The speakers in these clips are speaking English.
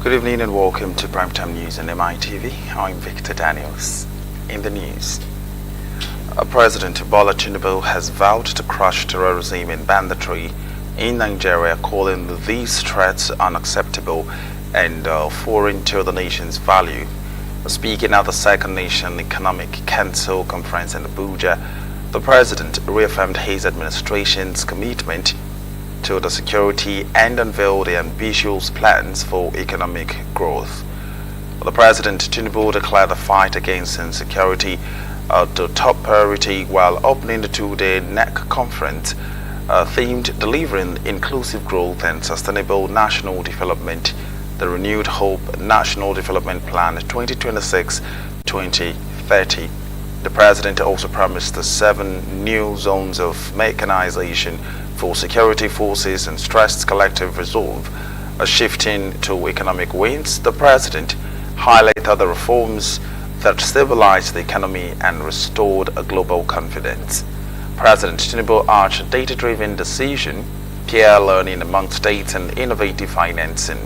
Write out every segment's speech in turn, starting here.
Good evening and welcome to Primetime News on Mitv. I'm Victor Daniels. In the news, President Bola Tinubu has vowed to crush terrorism and banditry in Nigeria, calling these threats unacceptable and foreign to the nation's value. Speaking at the Second Nation Economic Council conference in Abuja, the president reaffirmed his administration's commitment to the security and unveiled the ambitious plans for economic growth. The President Tinubu declared the fight against insecurity the top priority while opening the two-day NEC conference themed Delivering Inclusive Growth and Sustainable National Development, the Renewed Hope National Development Plan 2026-2030. The President also promised the 7 new zones of mechanization for security forces and stressed collective resolve. Shifting to economic wins, the President highlighted the reforms that stabilized the economy and restored a global confidence. President Tinubu urged data-driven decision, peer learning among states, and innovative financing.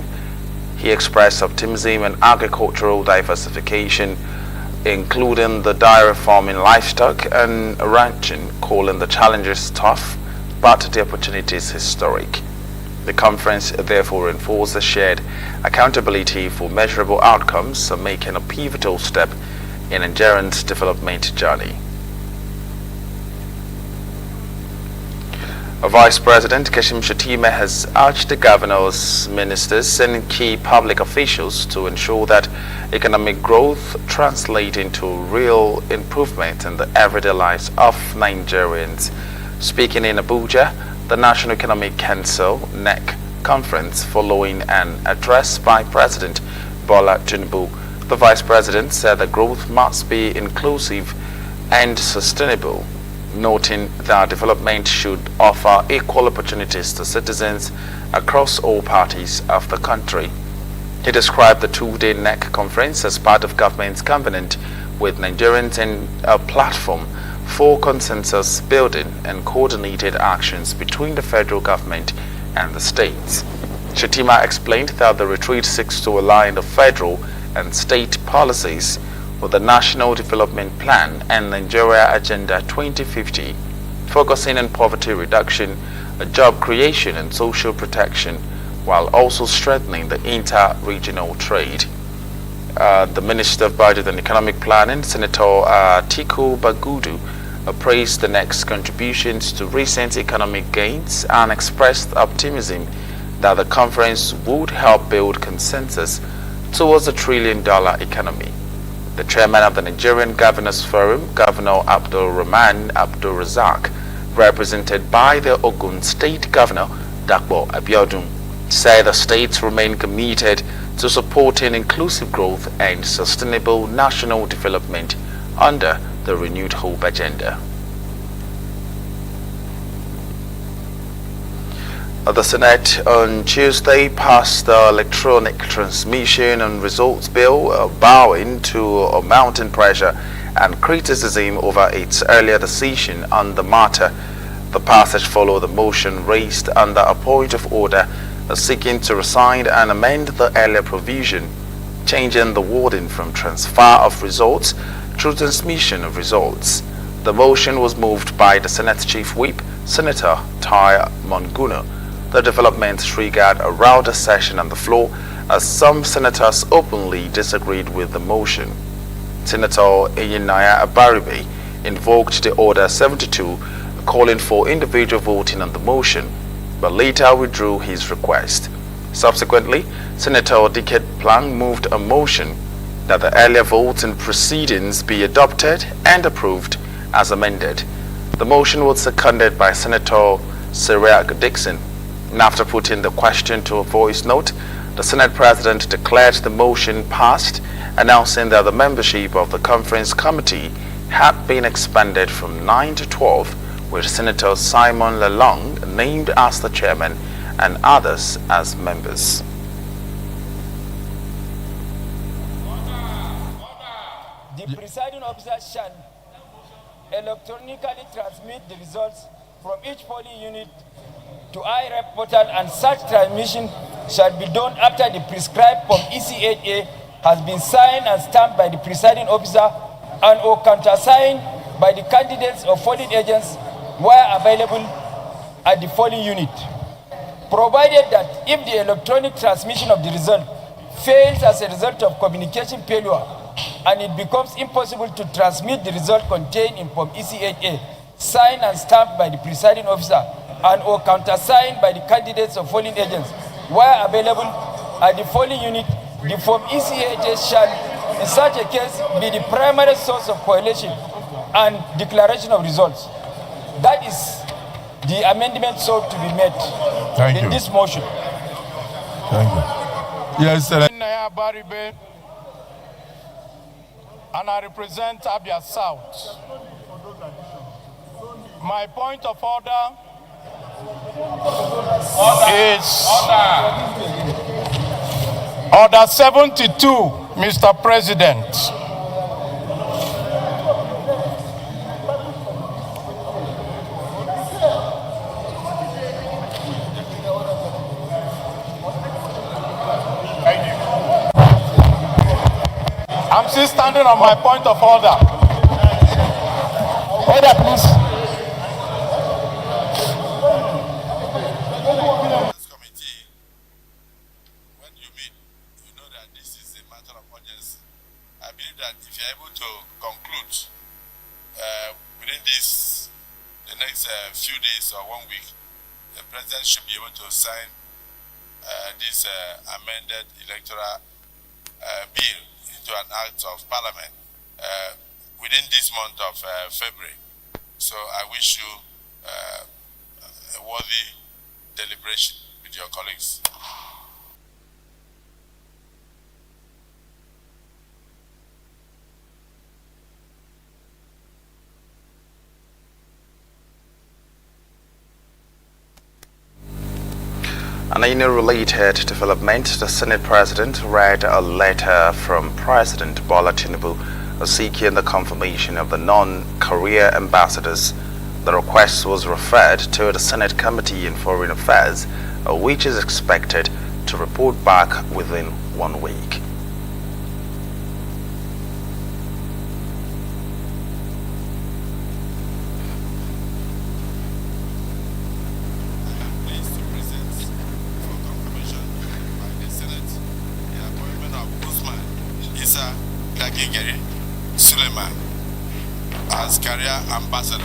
He expressed optimism in agricultural diversification, including the dairy farming, livestock, and ranching, calling the challenges tough but the opportunities historic. The conference therefore reinforced the shared accountability for measurable outcomes, making a pivotal step in Nigeria's development journey. Vice President Kashim Shettima has urged the governors, ministers, and key public officials to ensure that economic growth translates into real improvement in the everyday lives of Nigerians. Speaking in Abuja, the National Economic Council NEC conference following an address by President Bola Tinubu, the Vice President said that growth must be inclusive and sustainable, noting that development should offer equal opportunities to citizens across all parts of the country. He described the two-day NEC conference as part of government's covenant with Nigerians and a platform for consensus building and coordinated actions between the federal government and the states. Shettima explained that the retreat seeks to align the federal and state policies with the National Development Plan and Nigeria Agenda 2050, focusing on poverty reduction, job creation, and social protection, while also strengthening the inter-regional trade. The Minister of Budget and Economic Planning, Senator Atiku Bagudu, praised the NEC's contributions to recent economic gains and expressed optimism that the conference would help build consensus towards a $1 trillion economy. The chairman of the Nigerian Governors Forum, Governor Abdul Rahman Abdul Razak, represented by the Ogun State Governor Dakbo Abiodun, said the states remain committed to supporting inclusive growth and sustainable national development under the Renewed Hope agenda. The Senate on Tuesday passed the Electronic Transmission and Results Bill, bowing to mounting pressure and criticism over its earlier decision on the matter. The passage followed the motion raised under a point of order seeking to rescind and amend the earlier provision, changing the wording from transfer of results to transmission of results. The motion was moved by the Senate Chief Whip, Senator Tai Mongunu. The development triggered a rowdy session on the floor as some senators openly disagreed with the motion. Senator Eyinaya Abaribe invoked the Order 72, calling for individual voting on the motion, but later withdrew his request. Subsequently, Senator Diket Plang moved a motion that the earlier votes and proceedings be adopted and approved as amended. The motion was seconded by Senator Siriak Dixon. And after putting the question to a voice note, the Senate President declared the motion passed, announcing that the membership of the conference committee had been expanded from 9 to 12, with Senator Simon Lalong named as the chairman and others as members. The presiding officer shall electronically transmit the results from each polling unit to IREP portal, and such transmission shall be done after the prescribed Form ECHA has been signed and stamped by the presiding officer and or countersigned by the candidates or polling agents where available at the polling unit. Provided that if the electronic transmission of the result fails as a result of communication failure and it becomes impossible to transmit the result contained in Form ECHA, signed and stamped by the presiding officer and or countersigned by the candidates or polling agents where available at the polling unit, the Form ECHA shall, in such a case, be the primary source of correlation and declaration of results. That is the amendment sought to be made in this motion. Thank you. Yes, sir. And I represent Abia South. My point of order is Order 72, Mr. President. I'm still standing on my point of order. Order, please. Committee, when you meet, you know that this is a matter of urgency. I believe that if you're able to conclude within the next few days or 1 week, the president should be able to sign this amended electoral bill into an act of parliament within this month of February. So I wish you a worthy deliberation with your colleagues. In a related development, the Senate President read a letter from President Bola Tinubu seeking the confirmation of the non-career ambassadors. The request was referred to the Senate Committee on Foreign Affairs, which is expected to report back within 1 week. Suleiman as career ambassador.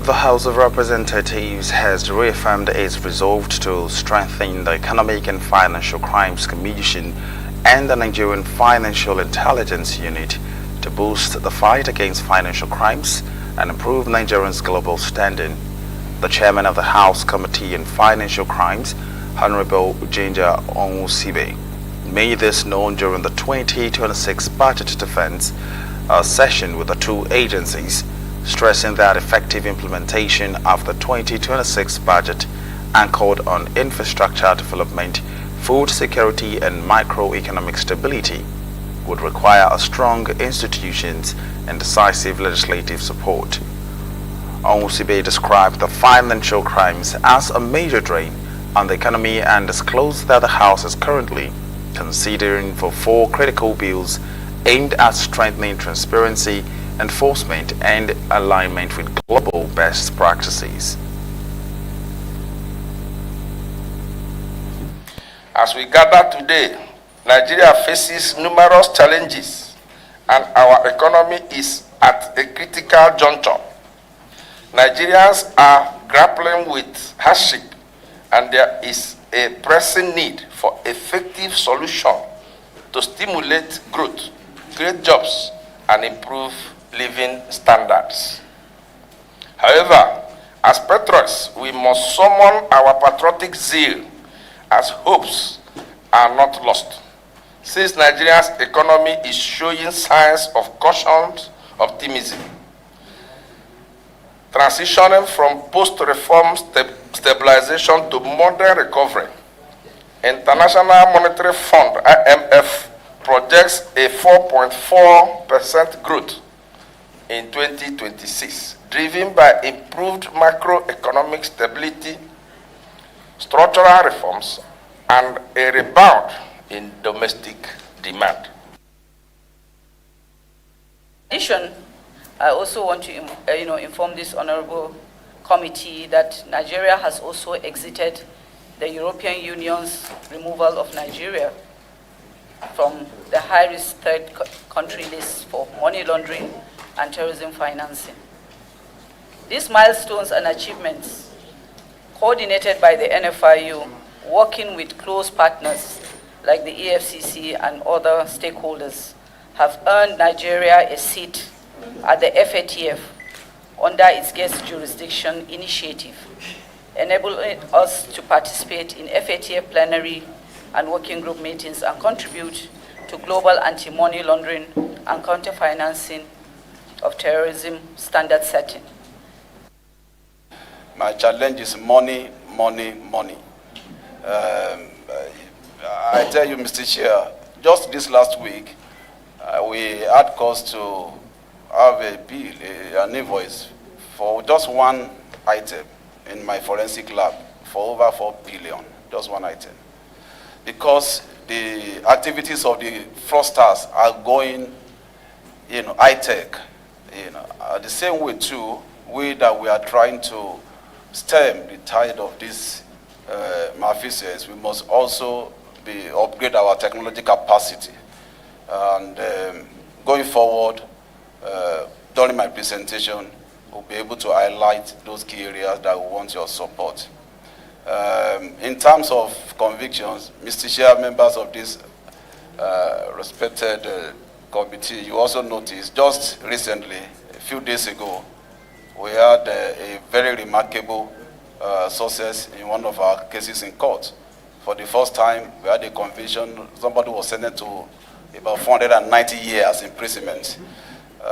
The House of Representatives has reaffirmed its resolve to strengthen the Economic and Financial Crimes Commission and the Nigerian Financial Intelligence Unit to boost the fight against financial crimes and improve Nigerians' global standing. The chairman of the House Committee on Financial Crimes, Honorable Ginger Onwusibe, made this known during the 2026 budget defense session with the two agencies, stressing that effective implementation of the 2026 budget anchored on infrastructure development, food security and microeconomic stability would require a strong institutions and decisive legislative support. Onwusibe described the financial crimes as a major drain on the economy and disclosed that the House is currently considering for 4 critical bills aimed at strengthening transparency, enforcement and alignment with global best practices. As we gather today, Nigeria faces numerous challenges and our economy is at a critical juncture. Nigerians are grappling with hardship and there is a pressing need for effective solution to stimulate growth, create jobs and improve living standards. However, as patriots, we must summon our patriotic zeal as hopes are not lost. Since Nigeria's economy is showing signs of cautious optimism, transitioning from post-reform stabilization to modern recovery. International Monetary Fund, IMF, projects a 4.4% growth in 2026, driven by improved macroeconomic stability, structural reforms, and a rebound in domestic demand. In addition, I also want to inform this honorable committee that Nigeria has also exited the European Union's removal of Nigeria from the high-risk third country list for money laundering and terrorism financing. These milestones and achievements, coordinated by the NFIU, working with close partners like the EFCC and other stakeholders, have earned Nigeria a seat at the FATF under its guest jurisdiction initiative, enabling us to participate in FATF plenary and working group meetings and contribute to global anti-money laundering and counter-financing of terrorism standard setting. My challenge is money, money, money. I tell you, Mr. Chair, just this last week, we had cause to have a bill, an invoice for just one item in my forensic lab for over 4 billion, just one item. Because the activities of the fraudsters are going, high-tech, the same way too, we are trying to stem the tide of this malfeasance, we must also upgrade our technology capacity. And going forward, during my presentation, we'll be able to highlight those key areas that we want your support. In terms of convictions, Mr. Chair, members of this respected committee, you also noticed just recently, a few days ago, we had a very remarkable success in one of our cases in court. For the first time, we had a conviction. Somebody was sentenced to about 490 years imprisonment.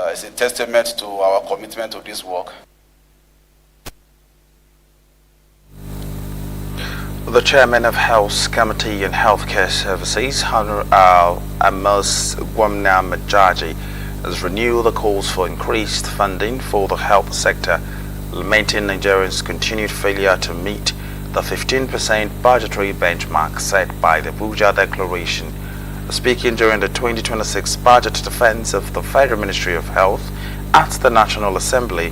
It's a testament to our commitment to this work. The chairman of Health Committee and Healthcare Services, Honorable Amos Gwamna Majaji, has renewed the calls for increased funding for the health sector, lamenting Nigerians' continued failure to meet the 15% budgetary benchmark set by the Abuja Declaration. Speaking during the 2026 budget defense of the Federal Ministry of Health at the National Assembly,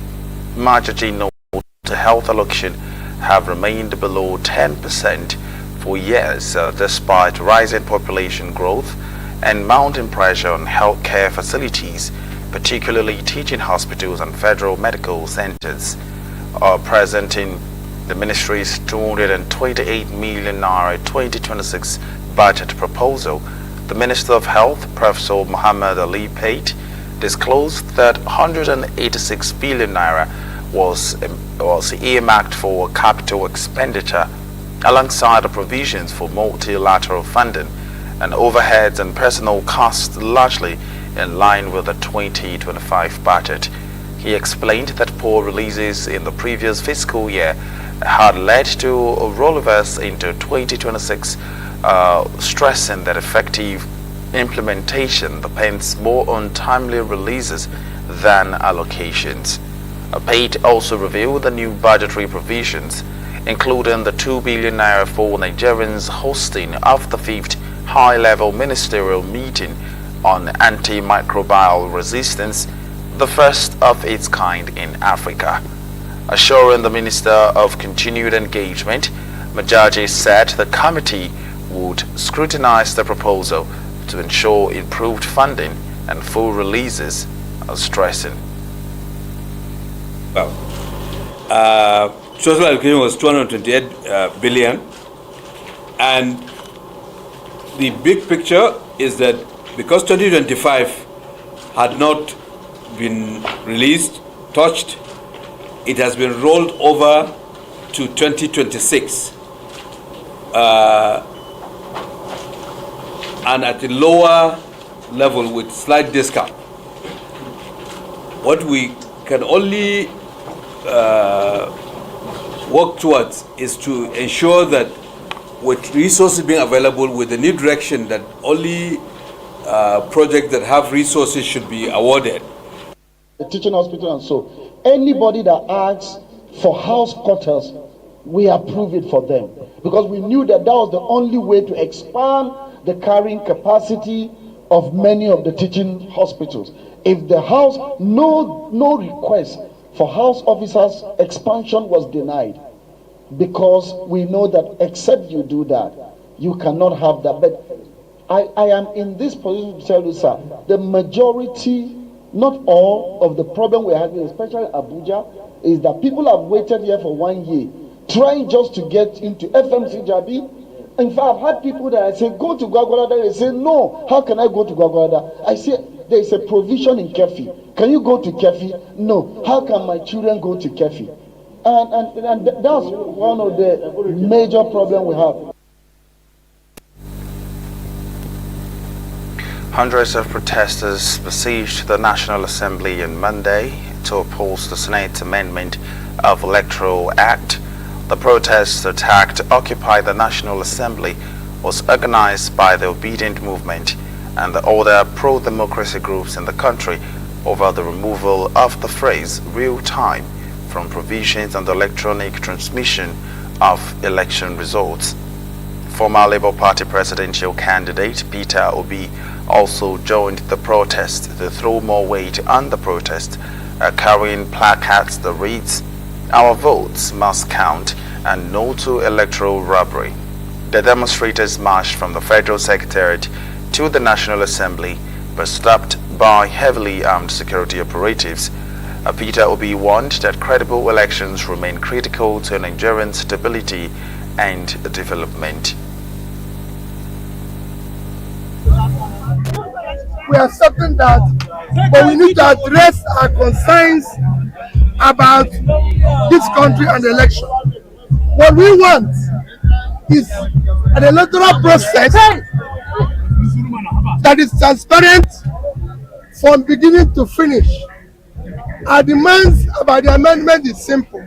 Majaji noted the health allocation have remained below 10% for years, despite rising population growth and mounting pressure on healthcare facilities, particularly teaching hospitals and federal medical centers. Presenting the ministry's 228 million naira 2026 budget proposal, the Minister of Health, Professor Muhammad Ali Pate, disclosed that 186 billion naira was earmarked for capital expenditure, alongside the provisions for multilateral funding and overheads and personal costs largely in line with the 2025 budget. He explained that poor releases in the previous fiscal year had led to a rollovers into 2026, stressing that effective implementation depends more on timely releases than allocations. Pate also revealed the new budgetary provisions, including the 2 billion naira for Nigerians hosting of the 5th high-level ministerial meeting on antimicrobial resistance, the first of its kind in Africa. Assuring the Minister of continued engagement, Majaji said the committee would scrutinize the proposal to ensure improved funding and full releases, stressing. Total allocation was 228 billion, and the big picture is that because 2025 had not been released, touched, it has been rolled over to 2026 and at a lower level with slight discount. What we can only work towards is to ensure that with resources being available, with the new direction that only projects that have resources should be awarded. The teaching hospital and so, anybody that asks for house quarters, we approve it for them. Because we knew that that was the only way to expand the carrying capacity of many of the teaching hospitals. If the house, no request for house officers expansion was denied, because we know that except you do that, you cannot have that. But I am in this position to tell you, sir, the majority, not all, of the problem we're having, especially Abuja, is that people have waited here for 1 year, trying just to get into FMC Jabi. In fact, I've had people that I say, go to Gwagwalada. They say, no, how can I go to Gwagwalada? I say, there is a provision in Kefi. Can you go to Kefi? No. How can my children go to Kefi? And that's one of the major problems we have. Hundreds of protesters besieged the National Assembly on Monday to oppose the Senate amendment of Electoral Act. The protest that attacked Occupy the National Assembly was organized by the Obedient Movement and the other pro-democracy groups in the country over the removal of the phrase real time from provisions on the electronic transmission of election results. Former Labour Party presidential candidate Peter Obi also joined the protest to throw more weight on the protest, carrying placards that reads, "Our votes must count and no to electoral robbery." The demonstrators marched from the Federal Secretariat to the National Assembly but stopped by heavily armed security operatives. Peter Obi warned that credible elections remain critical to Nigerian stability and development. We are certain that, but we need to address our concerns about this country and the election. What we want is an electoral process that is transparent from beginning to finish. Our demands about the amendment is simple.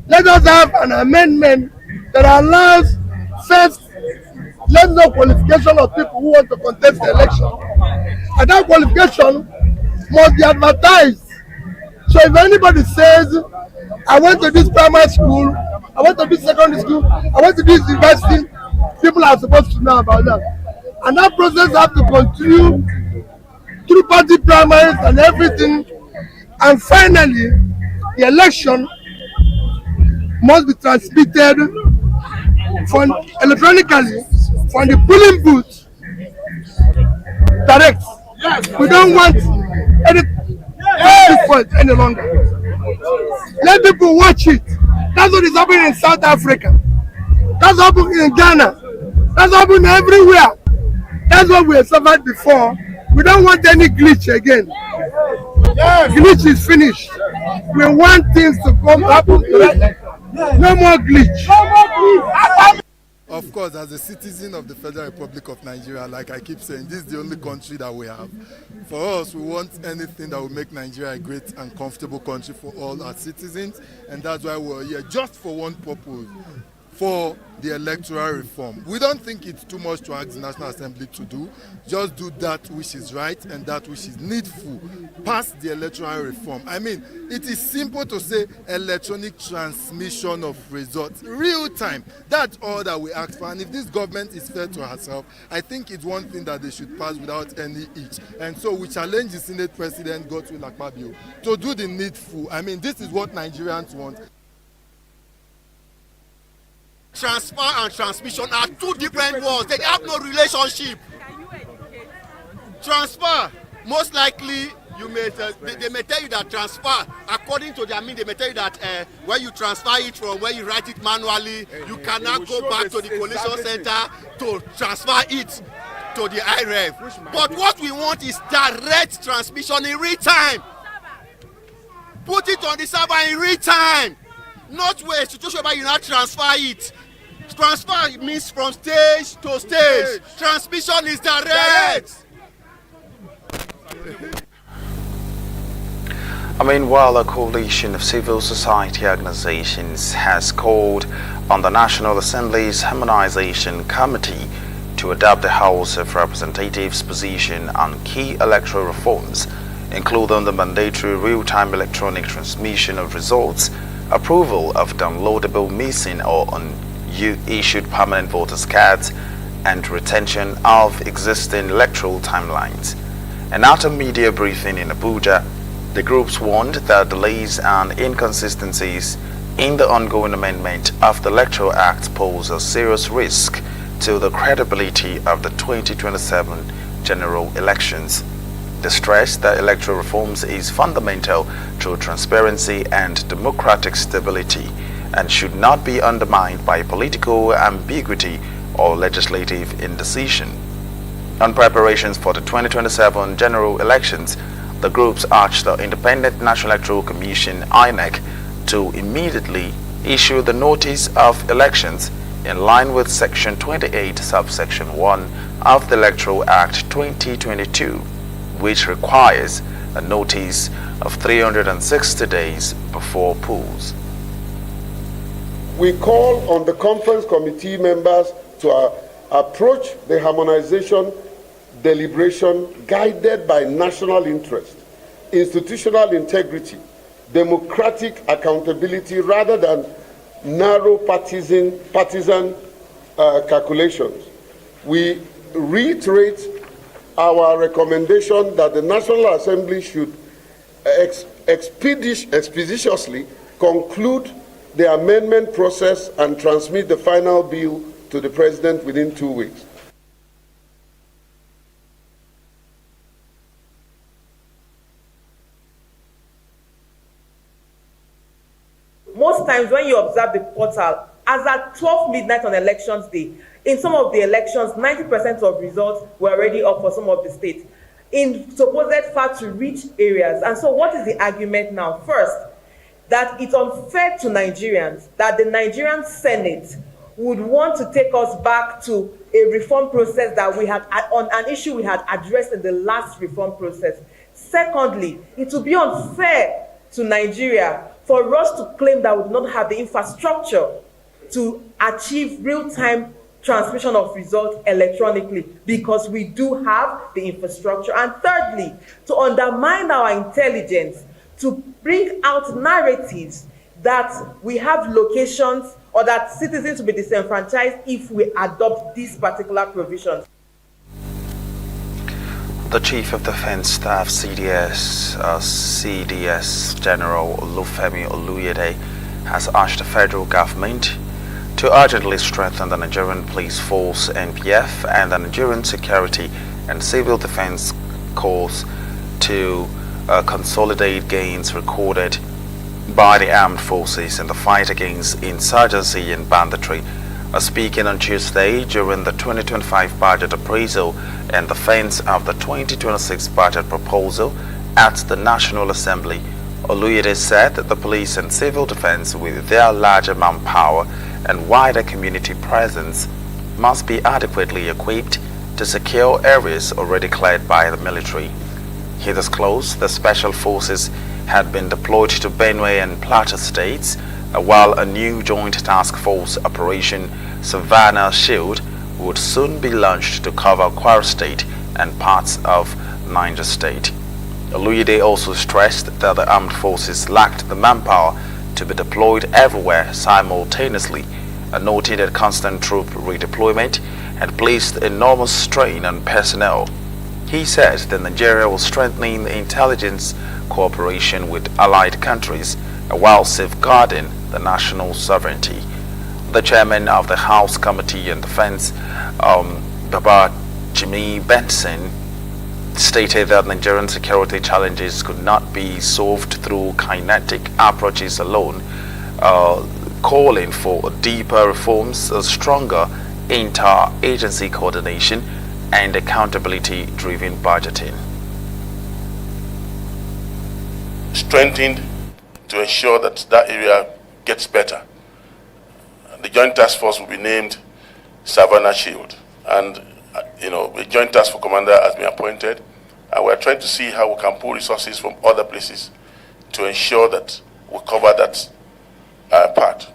Let us have an amendment that allows first, let no qualification of people who want to contest the election. And that qualification must be advertised. So if anybody says, I went to this primary school, I went to this secondary school, I went to this university, people are supposed to know about that. And that process has to continue through party primaries and everything. And finally, the election must be transmitted electronically from the polling booth direct. We don't want any point any longer. Let people watch it. That's what is happening in South Africa. That's happening in Ghana. That's happening everywhere. That's what we have suffered before. We don't want any glitch again. Glitch is finished. We want things to come happen. No more glitch. Of course, as a citizen of the Federal Republic of Nigeria, like I keep saying, this is the only country that we have. For us, we want anything that will make Nigeria a great and comfortable country for all our citizens, and that's why we're here, just for one purpose, for the electoral reform. We don't think it's too much to ask the National Assembly to do. Just do that which is right and that which is needful. Pass the electoral reform. I mean, it is simple to say electronic transmission of results, real time. That's all that we ask for. And if this government is fair to herself, I think it's one thing that they should pass without any hitch. And so we challenge the Senate President, Godswill Akpabio, to do the needful. I mean, this is what Nigerians want. Transfer and transmission are two different words. They have no relationship. Transfer, most likely, they may tell you that transfer, according to their meaning, they may tell you that when you transfer it from where you write it manually, you cannot go back to the collation center to transfer it to the IREF. But what we want is direct transmission in real time. Put it on the server in real time. Not where a situation where you not transfer it. Transfer means from stage to stage. Transmission is direct. Meanwhile, a coalition of civil society organizations has called on the National Assembly's Harmonization Committee to adopt the House of Representatives' position on key electoral reforms, including the mandatory real-time electronic transmission of results, approval of downloadable missing or unissued permanent voters' cards, and retention of existing electoral timelines. And at a media briefing in Abuja, the groups warned that delays and inconsistencies in the ongoing amendment of the Electoral Act pose a serious risk to the credibility of the 2027 general elections. They stressed that electoral reforms is fundamental to transparency and democratic stability and should not be undermined by political ambiguity or legislative indecision. On preparations for the 2027 general elections, the groups urged the Independent National Electoral Commission (INEC) to immediately issue the notice of elections in line with Section 28, subsection 1 of the Electoral Act 2022, which requires a notice of 360 days before polls. We call on the conference committee members to approach the harmonization deliberation guided by national interest, institutional integrity, democratic accountability rather than narrow partisan calculations. We reiterate our recommendation that the National Assembly should expeditiously conclude the amendment process and transmit the final bill to the President within 2 weeks. Most times when you observe the portal, as at 12 midnight on elections day, in some of the elections, 90% of results were already up for some of the states in supposed far-to-reach areas. And so what is the argument now? First, that it's unfair to Nigerians that the Nigerian Senate would want to take us back to a reform process that we had on an issue we had addressed in the last reform process. Secondly, it would be unfair to Nigeria for us to claim that we do not have the infrastructure to achieve real-time transmission of results electronically, because we do have the infrastructure. And thirdly, to undermine our intelligence, to bring out narratives that we have locations or that citizens will be disenfranchised if we adopt these particular provisions. The Chief of Defense Staff CDS General Olufemi Oluyede has urged the federal government to urgently strengthen the Nigerian Police Force (NPF) and the Nigerian Security and Civil Defense Corps to consolidate gains recorded by the armed forces in the fight against insurgency and banditry. Speaking on Tuesday during the 2025 budget appraisal and defense of the 2026 budget proposal at the National Assembly, Oluyede said that the police and civil defense, with their larger manpower and wider community presence, must be adequately equipped to secure areas already cleared by the military. He disclosed the special forces had been deployed to Benue and Plateau states, while a new joint task force operation, Savannah Shield, would soon be launched to cover Kwara State and parts of Niger State. Oluyede also stressed that the armed forces lacked the manpower to be deployed everywhere simultaneously, and noted that constant troop redeployment had placed enormous strain on personnel. He said that Nigeria was strengthening intelligence cooperation with allied countries while safeguarding the national sovereignty. The chairman of the House Committee on Defense, Baba Jimmy Benson, stated that Nigerian security challenges could not be solved through kinetic approaches alone, calling for deeper reforms, a stronger inter-agency coordination, and accountability-driven budgeting. Strengthened to ensure that that area gets better. The Joint Task Force will be named Savannah Shield, and the Joint Task Force Commander has been appointed, and we're trying to see how we can pull resources from other places to ensure that we cover that part.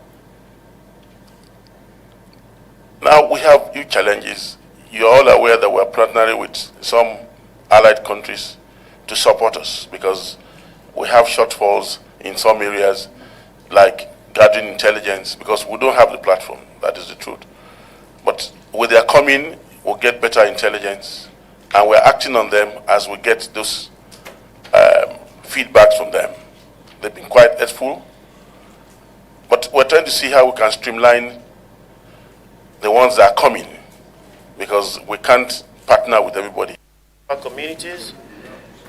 Now we have huge challenges. You're all aware that we're partnering with some allied countries to support us because we have shortfalls in some areas like gathering intelligence because we don't have the platform. That is the truth. But with their coming, we'll get better intelligence and we're acting on them as we get those feedbacks from them. They've been quite helpful, but we're trying to see how we can streamline the ones that are coming because we can't partner with everybody. Our communities,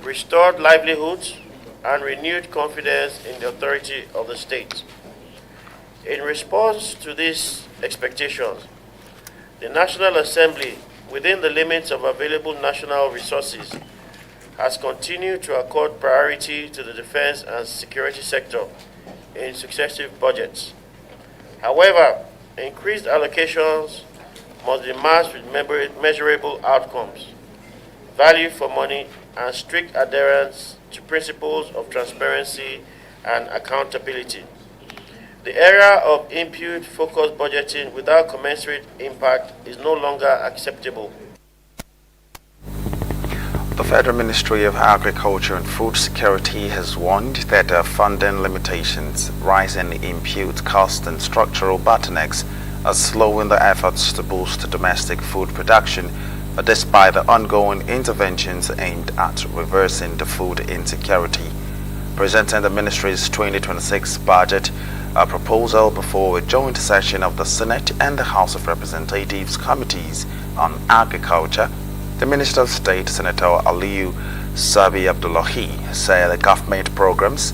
restored livelihoods, and renewed confidence in the authority of the state. In response to these expectations, the National Assembly, within the limits of available national resources, has continued to accord priority to the defense and security sector in successive budgets. However, increased allocations must be matched with measurable outcomes, value for money, and strict adherence to principles of transparency and accountability. The era of input-focused budgeting without commensurate impact is no longer acceptable. The Federal Ministry of Agriculture and Food Security has warned that funding limitations, rising input costs and structural bottlenecks are slowing the efforts to boost domestic food production despite the ongoing interventions aimed at reversing the food insecurity. Presenting the ministry's 2026 budget proposal before a joint session of the Senate and the House of Representatives Committees on Agriculture, the Minister of State, Senator Aliyu Sabi Abdullahi, said the government programs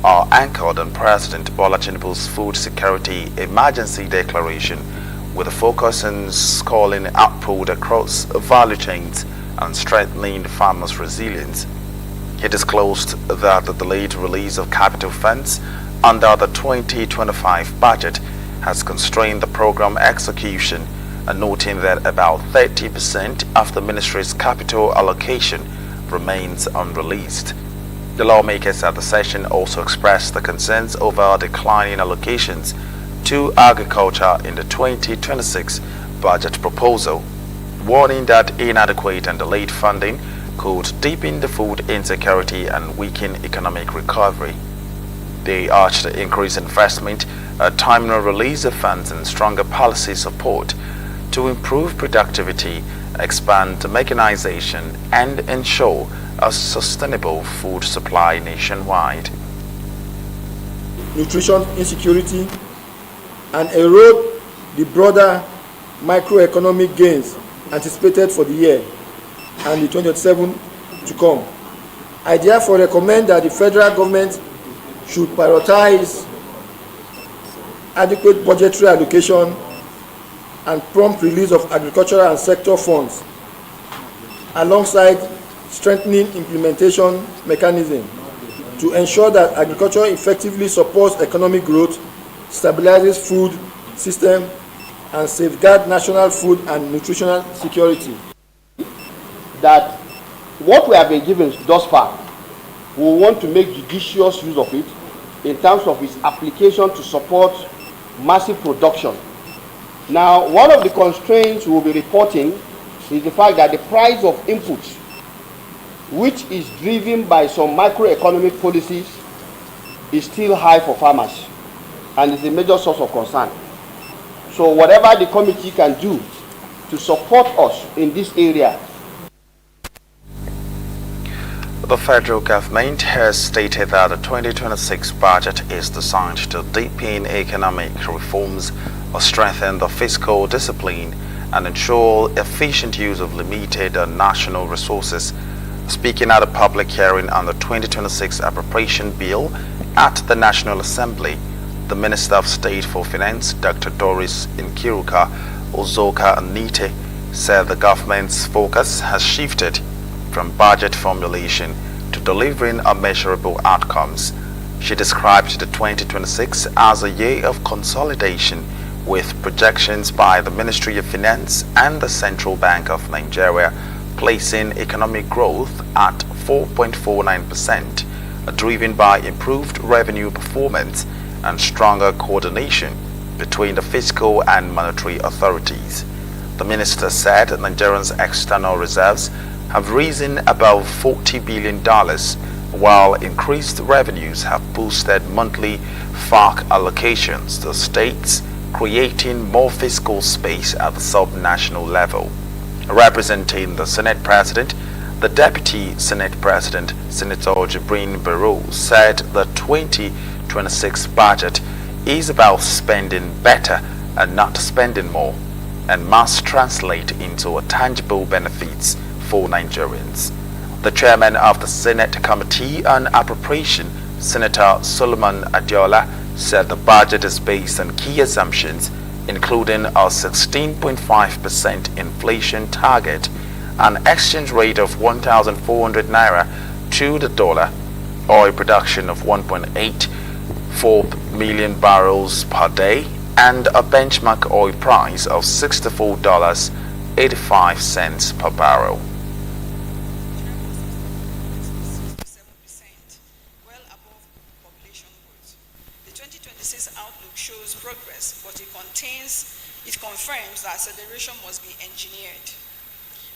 are anchored on President Bola Tinubu's Food Security Emergency Declaration with a focus on scaling output across value chains and strengthening farmers' resilience. He disclosed that the delayed release of capital funds under the 2025 budget has constrained the program execution, and noting that about 30% of the ministry's capital allocation remains unreleased. The lawmakers at the session also expressed the concerns over declining allocations to agriculture in the 2026 budget proposal, warning that inadequate and delayed funding could deepen the food insecurity and weaken economic recovery. They urged the increased investment, a timely release of funds and stronger policy support to improve productivity, expand mechanization, and ensure a sustainable food supply nationwide. Nutrition insecurity and erode the broader microeconomic gains anticipated for the year and the 2027 to come. I therefore recommend that the federal government should prioritize adequate budgetary allocation and prompt release of agricultural and sector funds, alongside strengthening implementation mechanism to ensure that agriculture effectively supports economic growth, stabilizes food system, and safeguard national food and nutritional security. That what we have been given thus far, we want to make judicious use of it in terms of its application to support massive production. Now, one of the constraints we will be reporting is the fact that the price of inputs, which is driven by some macroeconomic policies, is still high for farmers and is a major source of concern. So whatever the committee can do to support us in this area. The federal government has stated that the 2026 budget is designed to deepen economic reforms, strengthen the fiscal discipline, and ensure efficient use of limited national resources. Speaking at a public hearing on the 2026 appropriation bill at the National Assembly, the Minister of State for Finance, Dr. Doris Nkiruka Ozoka Anite, said the government's focus has shifted from budget formulation to delivering measurable outcomes. She described the 2026 as a year of consolidation, with projections by the Ministry of Finance and the Central Bank of Nigeria placing economic growth at 4.49%, driven by improved revenue performance and stronger coordination between the fiscal and monetary authorities. The minister said Nigeria's external reserves have risen above $40 billion, while increased revenues have boosted monthly FARC allocations to states, creating more fiscal space at the sub-national level. Representing the Senate President, the Deputy Senate President, Senator Jibrin Barrow, said the 2026 budget is about spending better and not spending more, and must translate into tangible benefits for Nigerians. The chairman of the Senate Committee on Appropriation, Senator Solomon Adiola, said the budget is based on key assumptions, including a 16.5% inflation target, an exchange rate of 1,400 naira to the dollar, oil production of 1.84 million barrels per day, and a benchmark oil price of $64.85 per barrel. It confirms that acceleration must be engineered.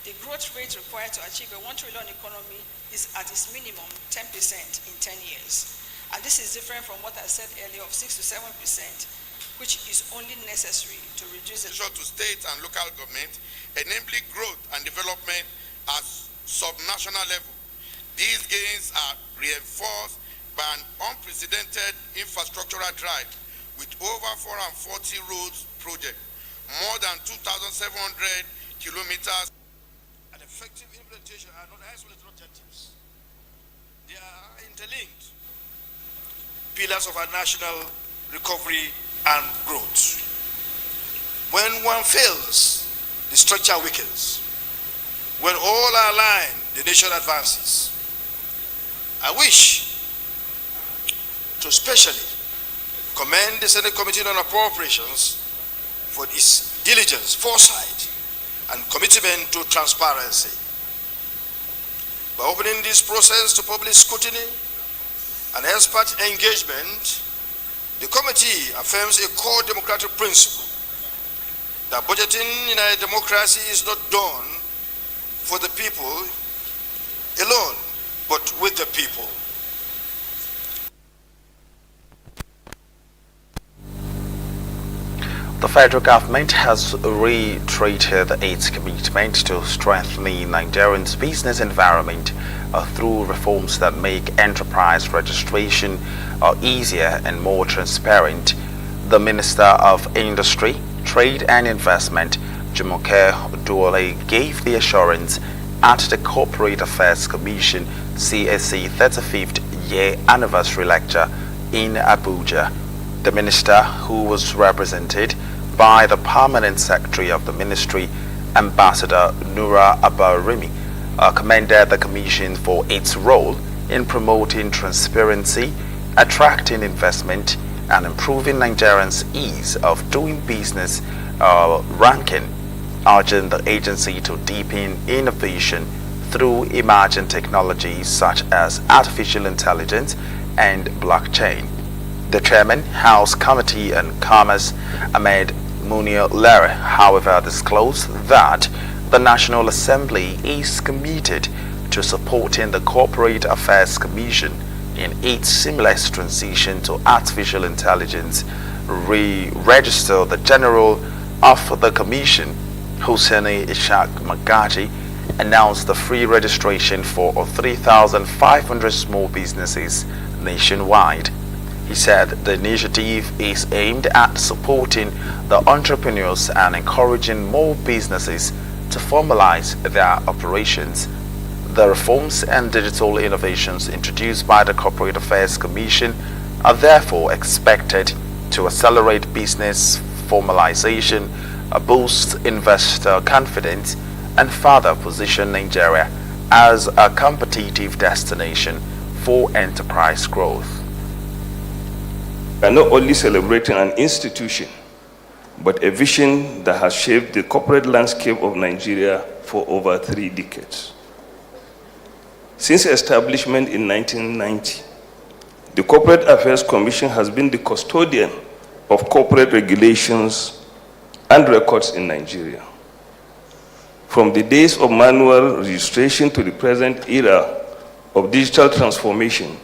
The growth rate required to achieve a 1 trillion economy is at its minimum 10% in 10 years. And this is different from what I said earlier of 6 to 7%, which is only necessary to reduce the to state and local government, enabling growth and development at sub-national level. These gains are reinforced by an unprecedented infrastructural drive with over 440 roads projects, more than 2,700 kilometers. And effective implementation are not isolated objectives. They are interlinked pillars of our national recovery and growth. When one fails, the structure weakens. When all are aligned, the nation advances. I wish to especially commend the Senate Committee on Appropriations for its diligence, foresight, and commitment to transparency. By opening this process to public scrutiny and expert engagement, the committee affirms a core democratic principle that budgeting in a democracy is not done for the people alone, but with the people. The federal government has reiterated its commitment to strengthening Nigerians' business environment through reforms that make enterprise registration easier and more transparent. The Minister of Industry, Trade and Investment, Jumoke Duole, gave the assurance at the Corporate Affairs Commission CAC 35th year anniversary lecture in Abuja. The minister, who was represented by the Permanent Secretary of the Ministry, Ambassador Nura Abarimi, commended the Commission for its role in promoting transparency, attracting investment, and improving Nigerians' ease of doing business ranking, urging the agency to deepen innovation through emerging technologies such as artificial intelligence and blockchain. The Chairman, House Committee on Commerce, Ahmed Munir Lere, however, disclosed that the National Assembly is committed to supporting the Corporate Affairs Commission in its seamless transition to artificial intelligence. Re-register the General of the Commission, Hosseini Ishaq Magaji, announced the free registration for 3,500 small businesses nationwide. He said the initiative is aimed at supporting the entrepreneurs and encouraging more businesses to formalize their operations. The reforms and digital innovations introduced by the Corporate Affairs Commission are therefore expected to accelerate business formalization, boost investor confidence, and further position Nigeria as a competitive destination for enterprise growth. We are not only celebrating an institution, but a vision that has shaped the corporate landscape of Nigeria for over 3 decades. Since establishment in 1990, The Corporate Affairs Commission has been the custodian of corporate regulations and records in Nigeria. From the days of manual registration to the present era of digital transformation,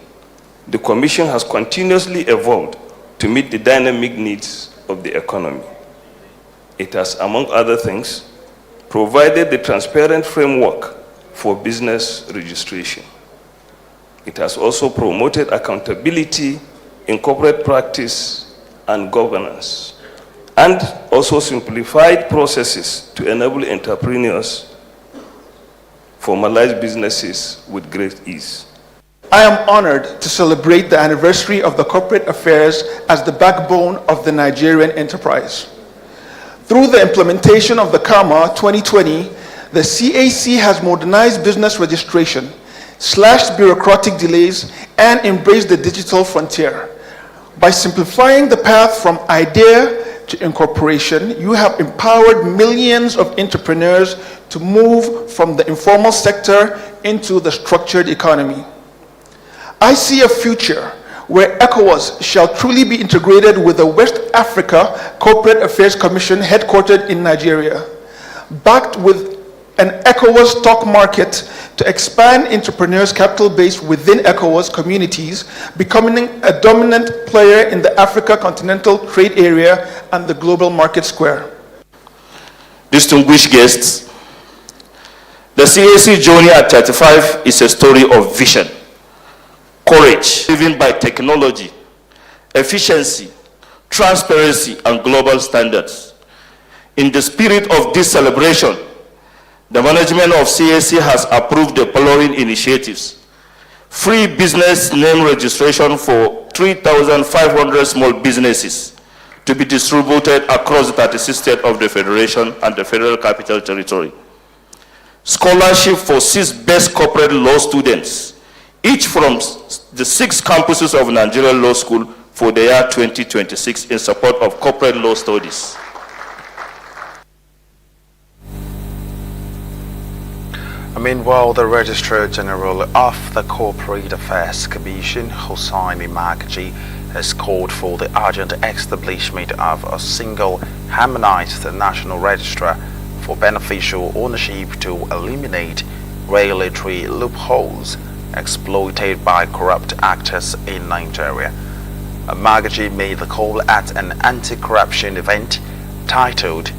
the Commission has continuously evolved to meet the dynamic needs of the economy. It has, among other things, provided the transparent framework for business registration. It has also promoted accountability in corporate practice and governance, and also simplified processes to enable entrepreneurs formalize businesses with great ease. I am honored to celebrate the anniversary of the corporate affairs as the backbone of the Nigerian enterprise. Through the implementation of the CAMA 2020, the CAC has modernized business registration, slashed bureaucratic delays, and embraced the digital frontier. By simplifying the path from idea to incorporation, you have empowered millions of entrepreneurs to move from the informal sector into the structured economy. I see a future where ECOWAS shall truly be integrated with the West Africa Corporate Affairs Commission headquartered in Nigeria, backed with an ECOWAS stock market to expand entrepreneurs' capital base within ECOWAS communities, becoming a dominant player in the Africa continental trade area and the global market square. Distinguished guests, the CAC journey at 35 is a story of vision, courage, driven by technology, efficiency, transparency, and global standards. In the spirit of this celebration, the management of CAC has approved the following initiatives: free business name registration for 3,500 small businesses to be distributed across the 36 states of the Federation and the Federal Capital Territory. Scholarship for 6 best corporate law students, each from the 6 campuses of Nigerian Law School for the year 2026 in support of corporate law studies. Meanwhile, the Registrar General of the Corporate Affairs Commission, Hosseini Magaji, has called for the urgent establishment of a single harmonized national registrar for beneficial ownership to eliminate regulatory loopholes exploited by corrupt actors in Nigeria. Magaji made the call at an anti-corruption event titled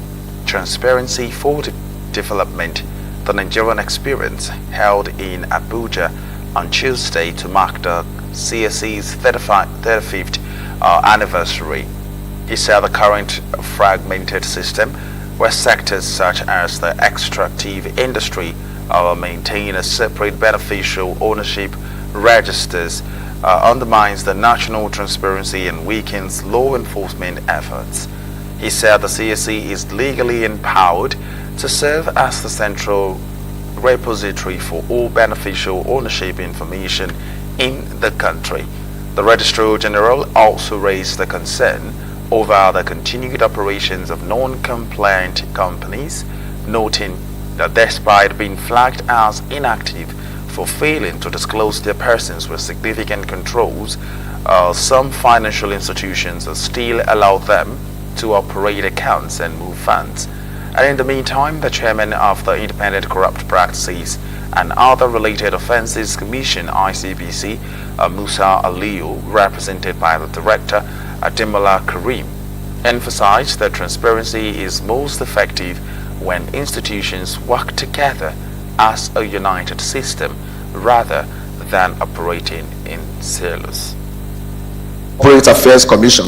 Transparency for Development, the Nigerian Experience, held in Abuja on Tuesday to mark the CAC's 35th anniversary. He said the current fragmented system, where sectors such as the extractive industry maintain a separate beneficial ownership registers, undermines the national transparency and weakens law enforcement efforts. He said the CAC is legally empowered to serve as the central repository for all beneficial ownership information in the country. The Registrar General also raised the concern over the continued operations of non-compliant companies, noting that despite being flagged as inactive for failing to disclose their persons with significant controls, some financial institutions still allow them to operate accounts and move funds. And in the meantime, the chairman of the Independent Corrupt Practices and Other Related Offences Commission, ICPC, Musa Aliyu, represented by the director, Ademola Karim, emphasized that transparency is most effective when institutions work together as a united system rather than operating in silos. Corporate Affairs Commission,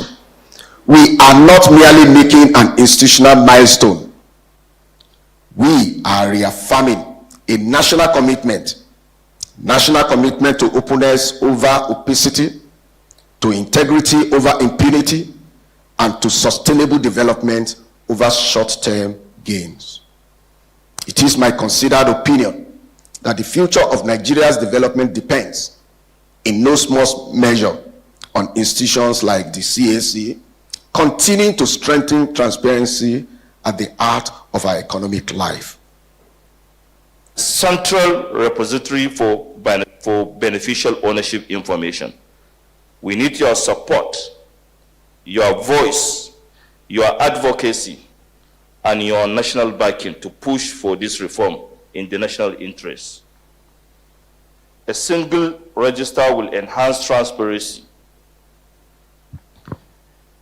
we are not merely making an institutional milestone. We are reaffirming a national commitment to openness over opacity, to integrity over impunity, and to sustainable development over short-term gains. It is my considered opinion that the future of Nigeria's development depends in no small measure on institutions like the CAC continuing to strengthen transparency at the heart of our economic life. Central repository for beneficial ownership information. We need your support, your voice, your advocacy, and your national backing to push for this reform in the national interest. A single register will enhance transparency,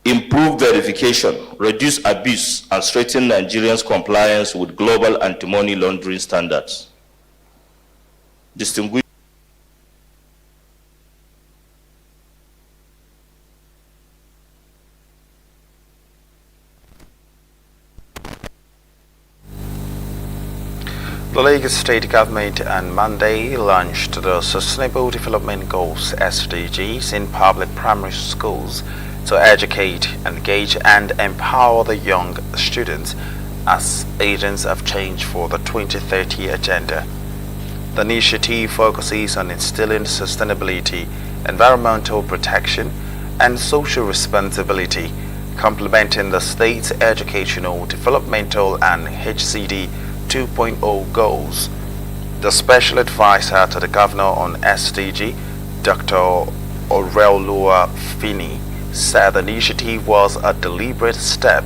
improve verification, reduce abuse, and strengthen Nigerians' compliance with global anti-money laundering standards. Distinguished The Lagos State Government on Monday launched the Sustainable Development Goals (SDGs) in public primary schools to educate, engage, and empower the young students as agents of change for the 2030 agenda. The initiative focuses on instilling sustainability, environmental protection, and social responsibility, complementing the state's educational, developmental, and HCD 2.0 goals. The special advisor to the governor on SDG, Dr. Orelua Fini, said the initiative was a deliberate step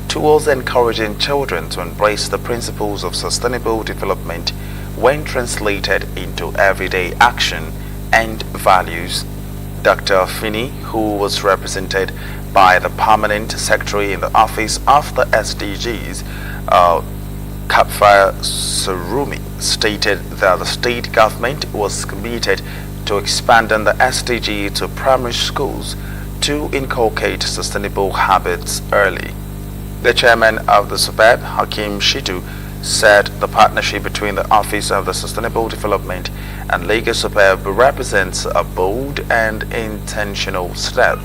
towards encouraging children to embrace the principles of sustainable development when translated into everyday action and values. Dr. Fini, who was represented by the permanent secretary in the office of the SDGs, Kapfa Sarumi, stated that the state government was committed to expanding the SDG to primary schools to inculcate sustainable habits early. The chairman of the SUPEB, Hakim Shitu, said the partnership between the Office of the Sustainable Development and Lagos SUPEB represents a bold and intentional step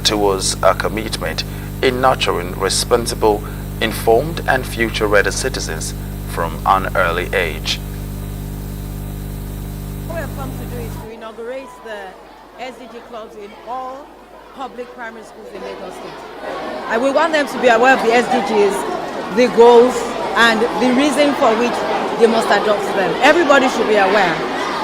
towards a commitment in nurturing responsible, informed, and future-ready citizens from an early age. What we have come to do is to inaugurate the SDG clubs in all public primary schools in Lagos State. And we want them to be aware of the SDGs, the goals, and the reason for which they must adopt them. Everybody should be aware.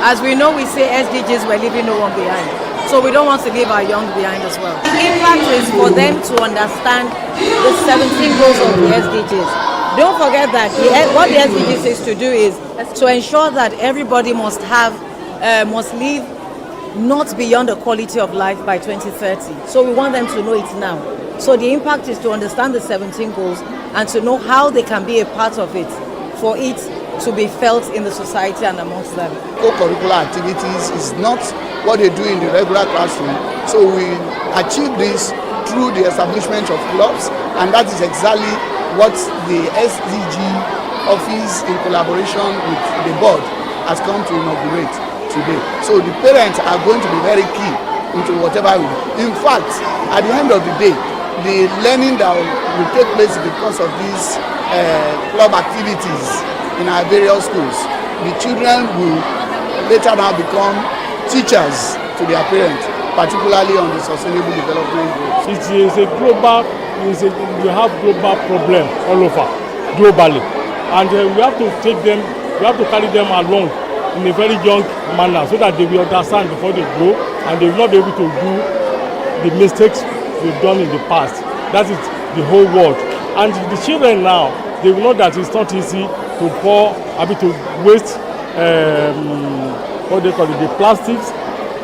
As we know, we say SDGs, we're leaving no one behind. So we don't want to leave our young behind as well. The impact is for them to understand the 17 goals of the SDGs. Don't forget that what the SDGs is to do is to ensure that everybody must live not beyond the quality of life by 2030. So we want them to know it now. So the impact is to understand the 17 goals and to know how they can be a part of it for it to be felt in the society and amongst them. Co-curricular activities is not what they do in the regular classroom. So we achieve this through the establishment of clubs, and that is exactly what the SDG office in collaboration with the board has come to inaugurate today. So the parents are going to be very key into whatever we do. In fact, at the end of the day, the learning that will take place because of these club activities in our various schools, the children will later now become teachers to their parents, particularly on the sustainable development goals. It is a global, we have global problem all over, globally. And we have to take them, we have to carry them along in a very young manner so that they will understand before they grow and they will not be able to do the mistakes we've done in the past. That is the whole world. And the children now, they will know that it's not easy to to waste what they call it, the plastics,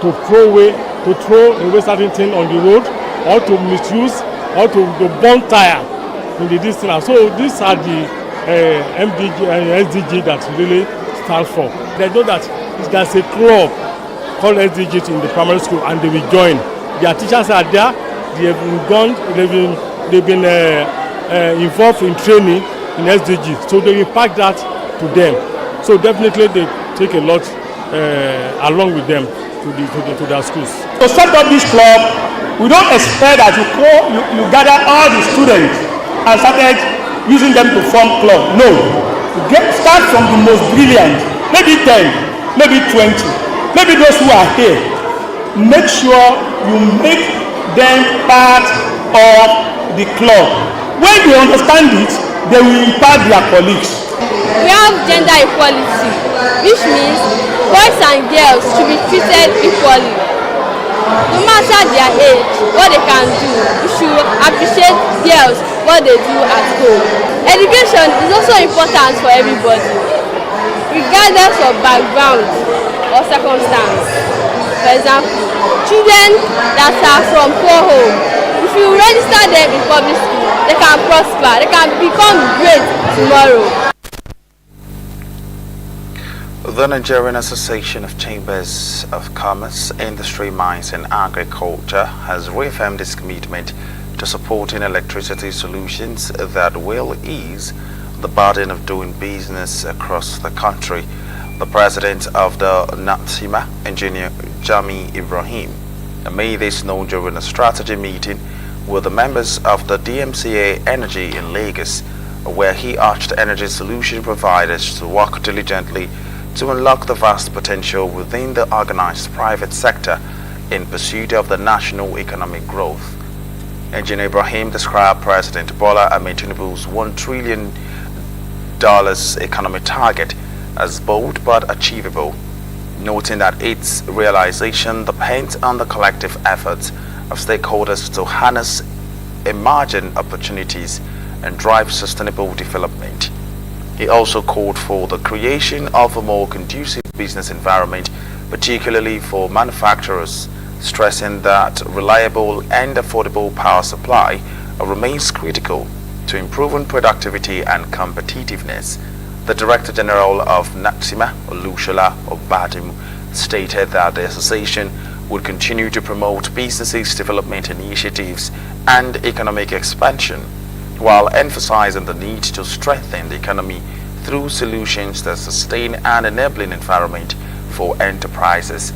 to throw away certain things on the road, or to misuse, or to burn tire in the distance. So these are the SDG that really stands for. They know that there's a club called SDG in the primary school, and they will join. Their teachers are there. They've been involved in training in SDG, so they impact that to them. So definitely they take a lot along with them to their schools. To set up this club, we don't expect that you gather all the students and started using them to form club. No, start from the most brilliant, maybe 10, maybe 20, maybe those who are here. Make sure you make them part of the club. When they understand it, they will impact their colleagues. We have gender equality, which means boys and girls should be treated equally. No matter their age, what they can do, we should appreciate girls, what they do at home. Education is also important for everybody, regardless of background or circumstance. For example, children that are from poor home, if you register them in public school, they can prosper, they can become great tomorrow. The Nigerian Association of Chambers of Commerce, Industry, Mines and Agriculture has reaffirmed its commitment to supporting electricity solutions that will ease the burden of doing business across the country. The president of the NATSIMA, Engineer Jami Ibrahim, made this known during a strategy meeting with the members of the DMCA Energy in Lagos, where he urged energy solution providers to work diligently to unlock the vast potential within the organized private sector in pursuit of the national economic growth. Engineer Ibrahim described President Bola Ahmed Tinubu's $1 trillion economic target as bold but achievable, noting that its realization depends on the collective efforts of stakeholders to harness emerging opportunities and drive sustainable development. He also called for the creation of a more conducive business environment, particularly for manufacturers, stressing that reliable and affordable power supply remains critical to improving productivity and competitiveness. The Director General of NATSIMA, Olushola Obadimu, stated that the association would continue to promote businesses' development initiatives and economic expansion, while emphasizing the need to strengthen the economy through solutions that sustain an enabling environment for enterprises.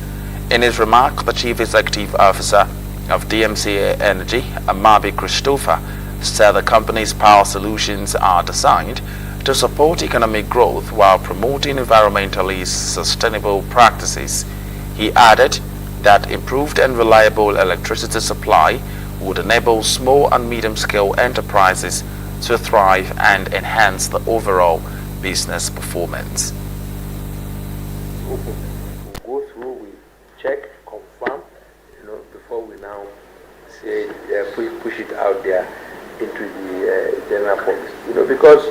In his remark, the Chief Executive Officer of DMCA Energy, Amabi Christopher, said the company's power solutions are designed to support economic growth while promoting environmentally sustainable practices. He added that improved and reliable electricity supply would enable small and medium-scale enterprises to thrive and enhance the overall business performance. We'll go through, we check, confirm, before we now say push it out there into the general public. Because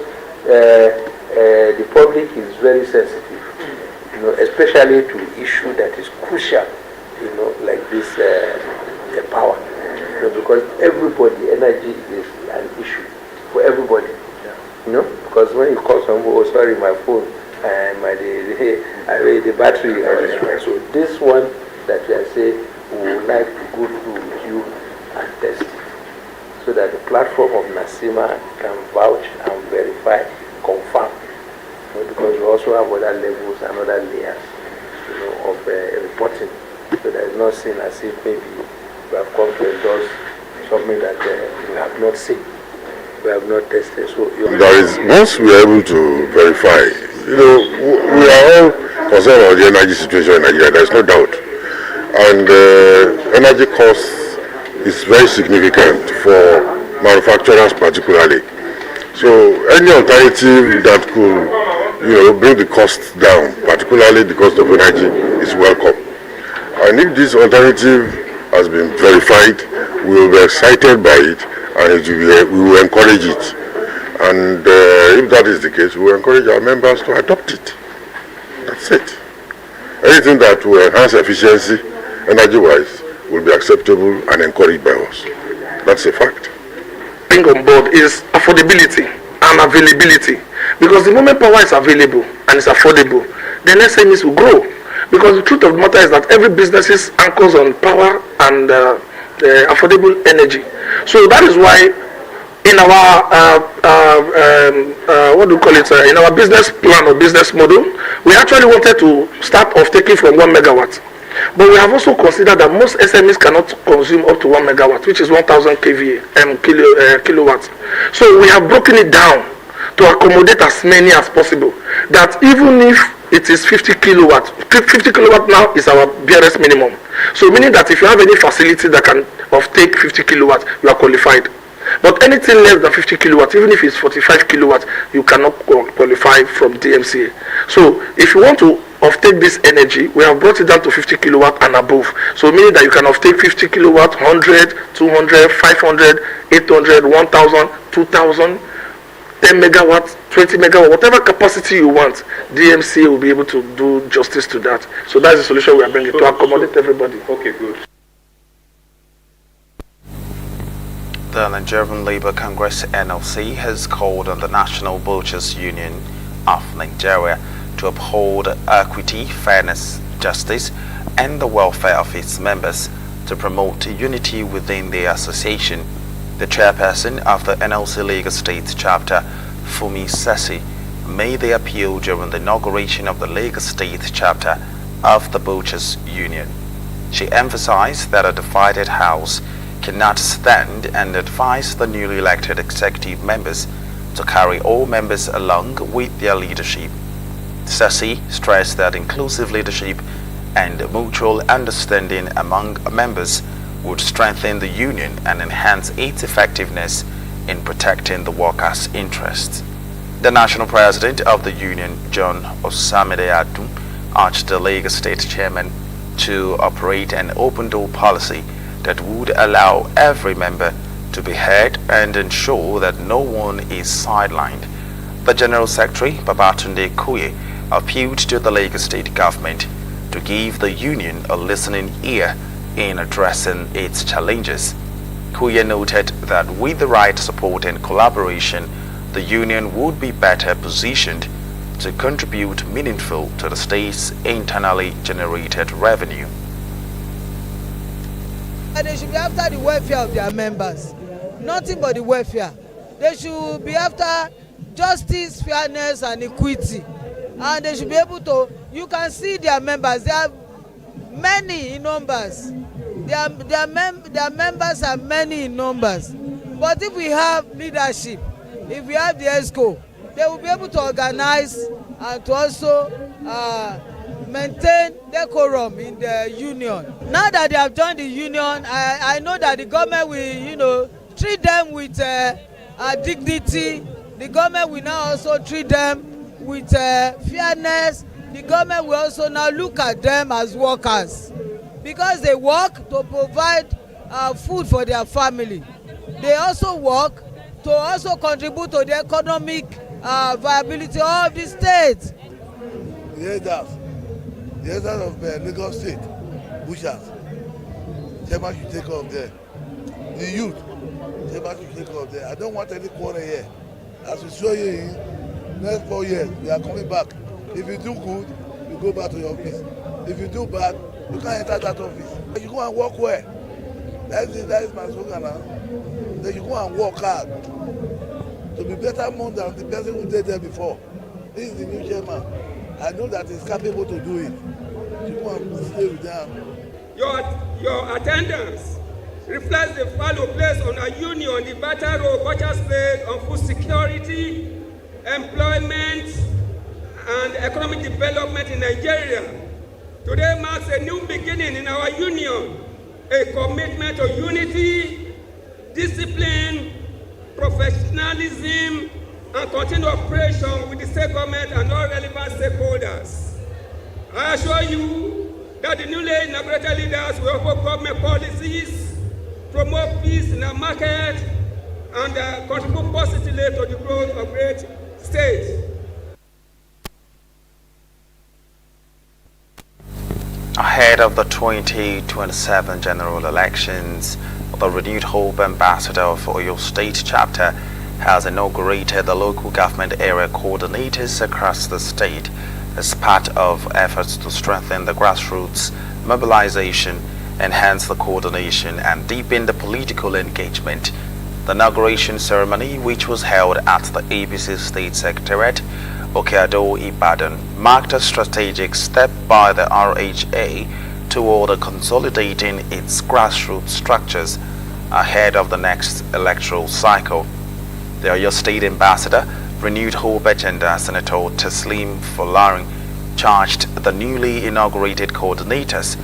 the public is very sensitive, especially to issue that is crucial, like this power. Because everybody, energy is an issue for everybody. Because when you call someone, oh sorry, my phone, the battery is destroyed. So this one that you are saying, we would like to go through with you and test it, so that the platform of NATSIMA can vouch and verify, confirm. Because we also have other levels and other layers, of reporting. So there is no sin as if maybe we have come to endorse something that we have not seen. We have not tested. So once we are able to verify, we are all concerned about the energy situation in Nigeria, there is no doubt. And energy costs is very significant for manufacturers particularly. So any alternative that could bring the costs down, particularly the cost of energy, is welcome. And if this alternative has been verified, we will be excited by it, and we will encourage it. And if that is the case, we will encourage our members to adopt it. That's it. Anything that will enhance efficiency, energy-wise, will be acceptable and encouraged by us. That's a fact. Thing on board is affordability and availability. Because the moment power is available and it's affordable, then SMEs will grow. Because the truth of the matter is that every business anchors on power and affordable energy. So that is why in our in our business plan or business model, we actually wanted to start off taking from 1 megawatt. But we have also considered that most SMEs cannot consume up to 1 megawatt, which is 1000 kVA kilowatts. So we have broken it down to accommodate as many as possible. That even if it is 50 kilowatt now is our barest minimum. So meaning that if you have any facility that can take 50 kilowatts, you are qualified. But anything less than 50 kilowatts, even if it's 45 kilowatts, you cannot qualify from DMCA. So if you want to offtake this energy, we have brought it down to 50 kilowatt and above. So meaning that you can offtake 50 kilowatt, 100, 200, 500, 800, 1000, 2000, 10 megawatts, 20 megawatts, whatever capacity you want, DMCA will be able to do justice to that. So that's the solution we are bringing to accommodate everybody. Okay, good. The Nigerian Labour Congress NLC has called on the National Butchers Union of Nigeria to uphold equity, fairness, justice, and the welfare of its members to promote unity within the association. The chairperson of the NLC Lagos State chapter, Fumi Sesi, made the appeal during the inauguration of the Lagos State chapter of the Butchers Union. She emphasized that a divided house cannot stand and advised the newly elected executive members to carry all members along with their leadership. Sesi stressed that inclusive leadership and mutual understanding among members would strengthen the union and enhance its effectiveness in protecting the workers' interests. The national president of the union, John Osamide Adun, urged the Lagos State chairman to operate an open-door policy that would allow every member to be heard and ensure that no one is sidelined. The General Secretary, Babatunde Kuye, appealed to the Lagos State government to give the union a listening ear in addressing its challenges. Kuye noted that with the right support and collaboration, the union would be better positioned to contribute meaningfully to the state's internally generated revenue. They should be after the welfare of their members, nothing but the welfare. They should be after justice, fairness, and equity. And they should be able to, you can see their members, they are many in numbers. Their members are many in numbers. But if we have leadership, if we have the ESCO, they will be able to organize and to also maintain decorum in the union. Now that they have joined the union, I know that the government will, treat them with dignity. The government will now also treat them with fairness. The government will also now look at them as workers because they work to provide food for their family. They also work to also contribute to the economic viability of the state. The elders of Lagos State, butchers, chairman should take off there. The youth, chairman should take off there. I don't want any quarter here. As we show you in next 4 years, we are coming back. If you do good, you go back to your office. If you do bad, you can't enter that office. You go and work where? That is my slogan now. Then you go and work hard to be better more than the person who did there before. This is the new chairman. I know that he's capable to do it. You go and stay with them. Your attendance reflects the value placed on a union, the vital role butchers play on food security, employment, and economic development in Nigeria. Today marks a new beginning in our union, a commitment to unity, discipline, professionalism, and continued operation with the state government and all relevant stakeholders. I assure you that the newly inaugurated leaders will uphold government policies, promote peace in our market, and contribute positively to the growth of great state. Ahead of the 2027 general elections, the renewed Hope Ambassador for Oyo State chapter has inaugurated the local government area coordinators across the state as part of efforts to strengthen the grassroots mobilization, enhance the coordination, and deepen the political engagement. The inauguration ceremony, which was held at the ABC State Secretariat, Okeado, Ibadan, marked a strategic step by the RHA toward consolidating its grassroots structures ahead of the next electoral cycle. The Oyo State Ambassador, Renewed Hope Agenda Senator Teslim Folarin, charged the newly inaugurated coordinators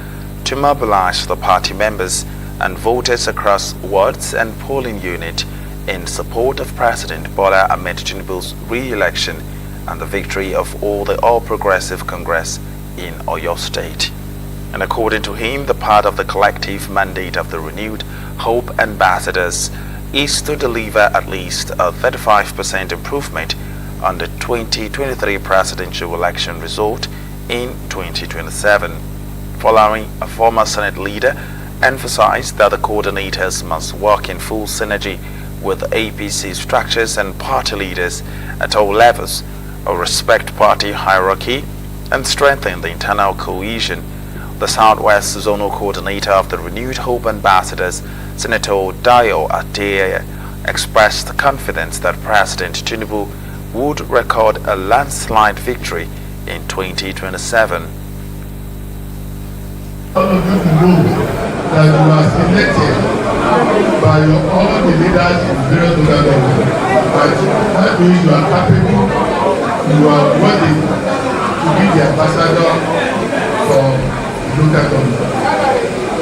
to mobilize the party members and voters across wards and polling units in support of President Bola Ahmed Tinubu's re-election and the victory of all the All Progressive Congress in Oyo State. And according to him, the part of the collective mandate of the renewed Hope Ambassadors is to deliver at least a 35% improvement on the 2023 presidential election result in 2027. Following, a former Senate leader emphasized that the coordinators must work in full synergy with APC structures and party leaders at all levels, or respect party hierarchy and strengthen the internal cohesion. The Southwest Zonal Coordinator of the renewed Hope Ambassadors, Senator Dayo Adeye, expressed confidence that President Tinubu would record a landslide victory in 2027. All of you know that you are selected by all the leaders in various local governments. That means you are capable, you are worthy to be the ambassador for local government.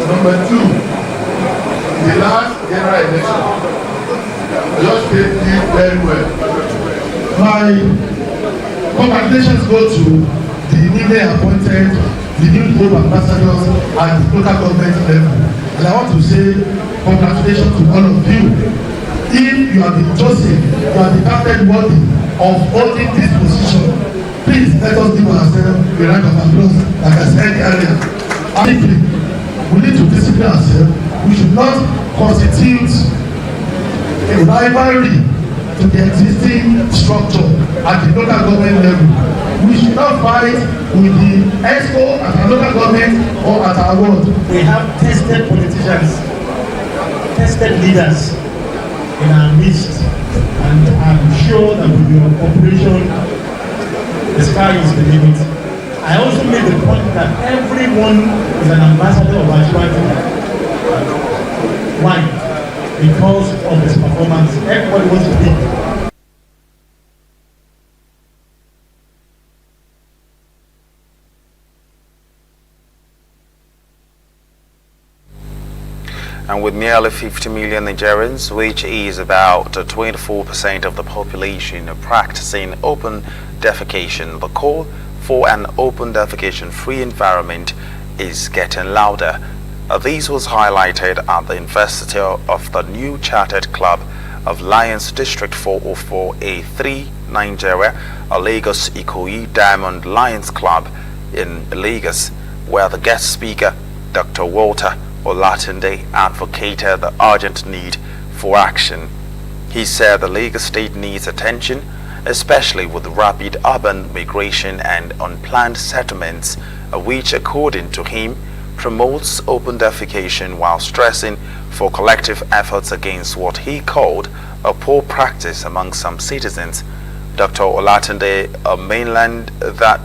Number two, the last general election, your state did very well. My congratulations go to the newly appointed, the new Hope Ambassadors at the local government level. And I want to say congratulations to all of you. If you have been chosen, you have been counted worthy of holding this position, please let us give ourselves a round of applause, like I said earlier. We need to discipline ourselves. We should not constitute a rivalry to the existing structure at the local government level. We should not fight with the EXCO at our local government or at our ward. We have tested politicians, tested leaders in our midst, and I'm sure that with your cooperation, the sky is the limit. I also made the point that everyone is an ambassador of Ashwati. Why? Because of his performance. Everybody wants to be. And with nearly 50 million Nigerians, which is about 24% of the population, practicing open defecation, the call for an open defecation-free environment is getting louder. This was highlighted at the investiture of the new chartered club of Lions District 404A3 Nigeria, a Lagos Ikoyi Diamond Lions Club in Lagos, where the guest speaker, Dr. Walter Olatunde, advocated the urgent need for action. He said the Lagos State needs attention, especially with rapid urban migration and unplanned settlements, which, according to him, promotes open defecation while stressing for collective efforts against what he called a poor practice among some citizens. Dr. Olatunde, a mainland that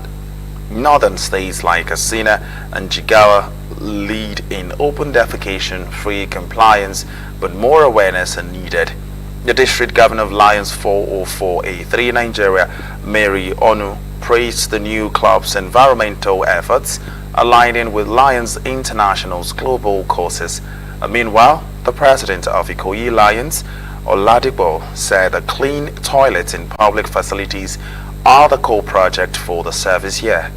northern states like Katsina and Jigawa lead in open defecation-free compliance, but more awareness are needed. The district governor of Lions 404A3 Nigeria, Mary Onu, praised the new club's environmental efforts, aligning with Lions International's global causes. Meanwhile, the president of Ikoyi Lions, Oladipo, said that clean toilets in public facilities are the core project for the service year.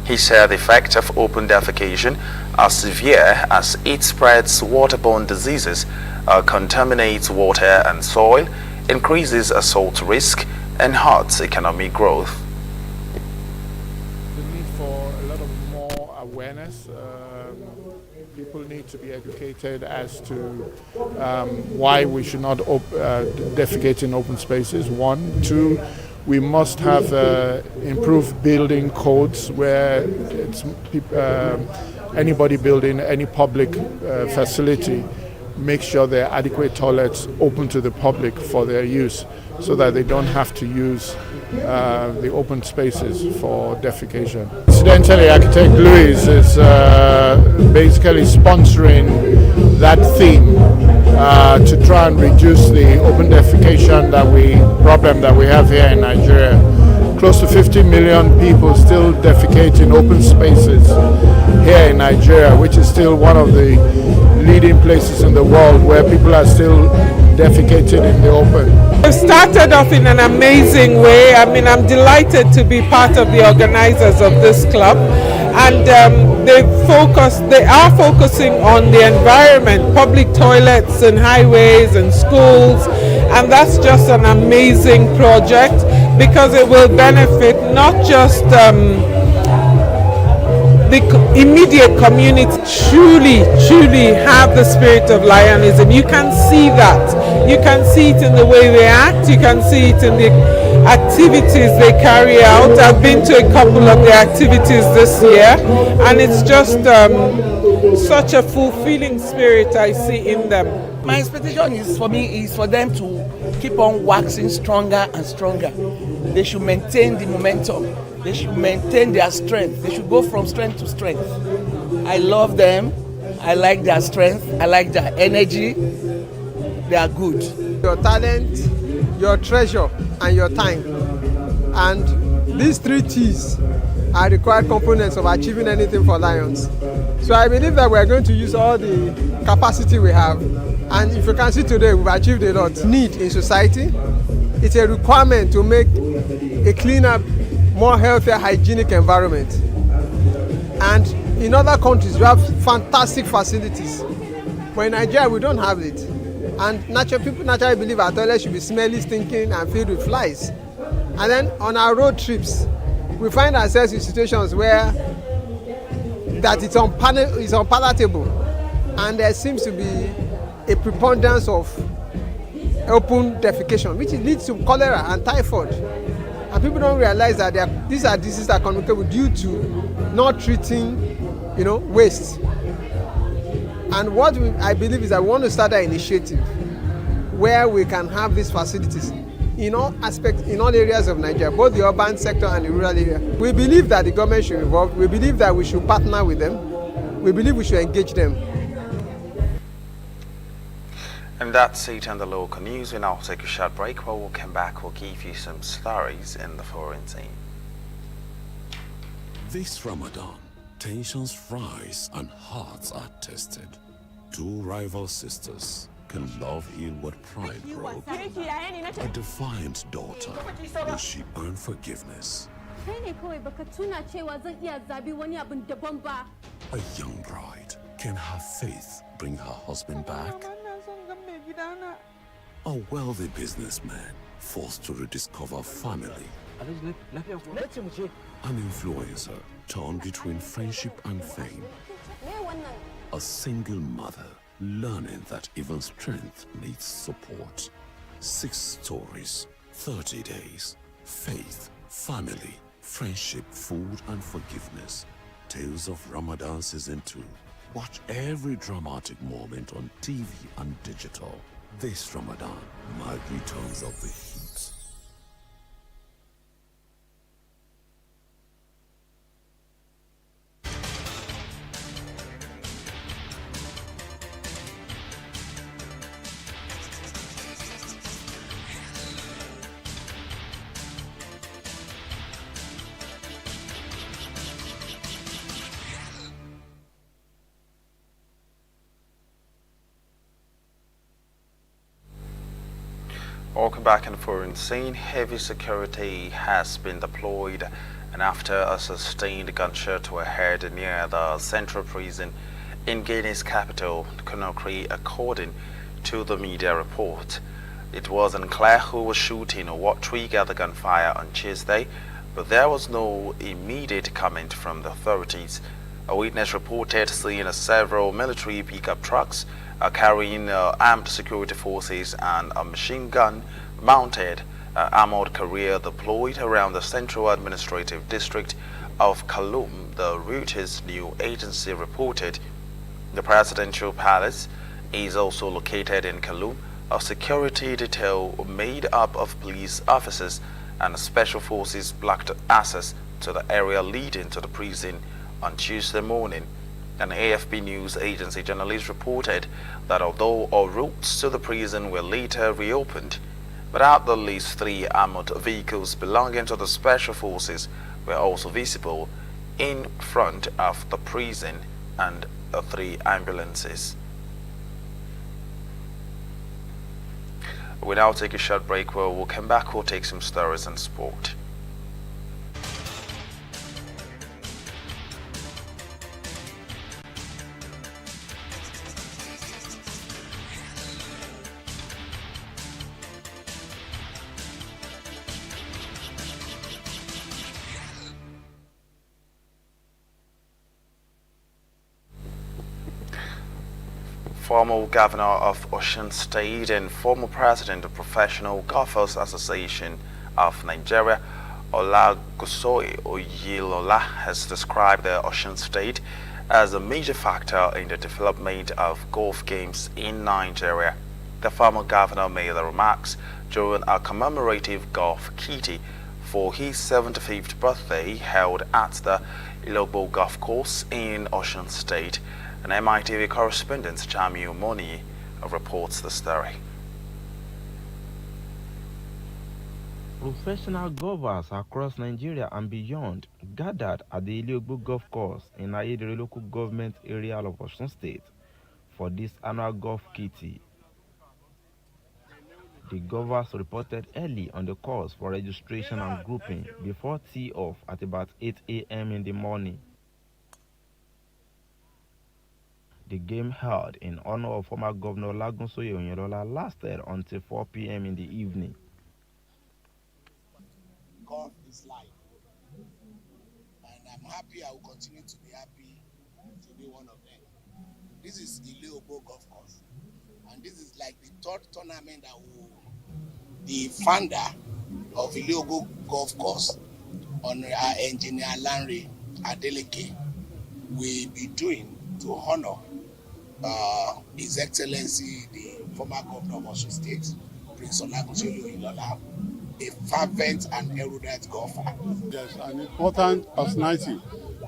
He said the effect of open defecation are severe as it spreads waterborne diseases, contaminates water and soil, increases assault risk, and hurts economic growth. The need for a lot of more awareness. People need to be educated as to why we should not defecate in open spaces. 1, 2. We must have improved building codes where it's anybody building any public facility, make sure there are adequate toilets open to the public for their use, so that they don't have to use the open spaces for defecation. Incidentally, Architect Louis is basically sponsoring that theme to try and reduce the open defecation problem that we have here in Nigeria. Close to 50 million people still defecate in open spaces here in Nigeria, which is still one of the leading places in the world where people are still defecating in the open. We've started off in an amazing way. I mean, I'm delighted to be part of the organizers of this club, and they are focusing on the environment, public toilets and highways and schools, and that's just an amazing project because it will benefit not just the immediate community. Truly have the spirit of Lionism. You can see that. You can see it in the way they act. You can see it in the activities they carry out. I've been to a couple of the activities this year, and it's just such a fulfilling spirit I see in them. My expectation is for them to keep on waxing stronger and stronger. They should maintain the momentum. They should maintain their strength. They should go from strength to strength. I love them. I like their strength. I like their energy. They are good. Your talent, your treasure, and your time. And these 3 T's are required components of achieving anything for Lions. So I believe that we are going to use all the capacity we have. And if you can see today, we've achieved a lot. Need in society. It's a requirement to make a cleaner, more healthier, hygienic environment. And in other countries, we have fantastic facilities. But in Nigeria, we don't have it. And people naturally believe our toilets should be smelly, stinking, and filled with flies. And then on our road trips, we find ourselves in situations where that it's unpalatable. And there seems to be a preponderance of open defecation, which leads to cholera and typhoid. And people don't realize that these are diseases that are communicable due to not treating, waste. And what I believe is that we want to start an initiative where we can have these facilities in all aspects, in all areas of Nigeria, both the urban sector and the rural area. We believe that the government should involve. We believe that we should partner with them. We believe we should engage them. And that's it on the local news. We now take a short break. When we'll come back, we'll give you some stories in the foreign scene. This Ramadan, tensions rise and hearts are tested. 2 rival sisters can love in what pride broke. A defiant daughter, will she earn forgiveness? A young bride, can her faith bring her husband back? A wealthy businessman forced to rediscover family. An influencer torn between friendship and fame. A single mother learning that even strength needs support. 6 stories, 30 days. Faith, family, friendship, food, and forgiveness. Tales of Ramadan Season 2. Watch every dramatic moment on TV and digital. This Ramadan, my returns of the heat. Welcome back in foreign scene. Heavy security has been deployed, and after a sustained gunshot were heard near the central prison in Guinea's capital, Conakry, according to the media report. It was unclear who was shooting or what triggered the gunfire on Tuesday, but there was no immediate comment from the authorities. A witness reported seeing several military pickup trucks carrying armed security forces and a machine gun mounted armored carrier deployed around the central administrative district of Kaloum, the Reuters news agency reported. The presidential palace is also located in Kaloum. A security detail made up of police officers and special forces blocked access to the area leading to the prison on Tuesday morning. An AFP news agency journalist reported that although all routes to the prison were later reopened, but at the least 3 armored vehicles belonging to the special forces were also visible in front of the prison and 3 ambulances. We'll now take a short break where we'll come back, we'll take some stories on sport. Former Governor of Osun State and former President of Professional Golfers Association of Nigeria, Olagunsoye Oyelola, has described the Osun State as a major factor in the development of golf games in Nigeria. The former governor made the remarks during a commemorative golf kitty for his 75th birthday held at the Ilogbo Golf Course in Osun State. And Mitv correspondent Jami Omoni reports the story. Professional golfers across Nigeria and beyond gathered at the Ilogbo Golf Course in Ayedere local government area of Osun State for this annual golf kitty. The golfers reported early on the course for registration and grouping before tee-off at about 8 a.m. in the morning. The game held in honor of former Governor Olagunsoye Oyelola lasted until 4 p.m. in the evening. Golf is life, and I'm happy. I will continue to be happy to be one of them. This is Ilogbo Golf Course, and this is like the third tournament that the founder of Ilogbo Golf Course, on our engineer Lanre Adeleke, will be doing to honor His Excellency, the former governor of Osun State, Prince Olagunsoye Oyelola, a fervent and erudite golfer. There's an important personality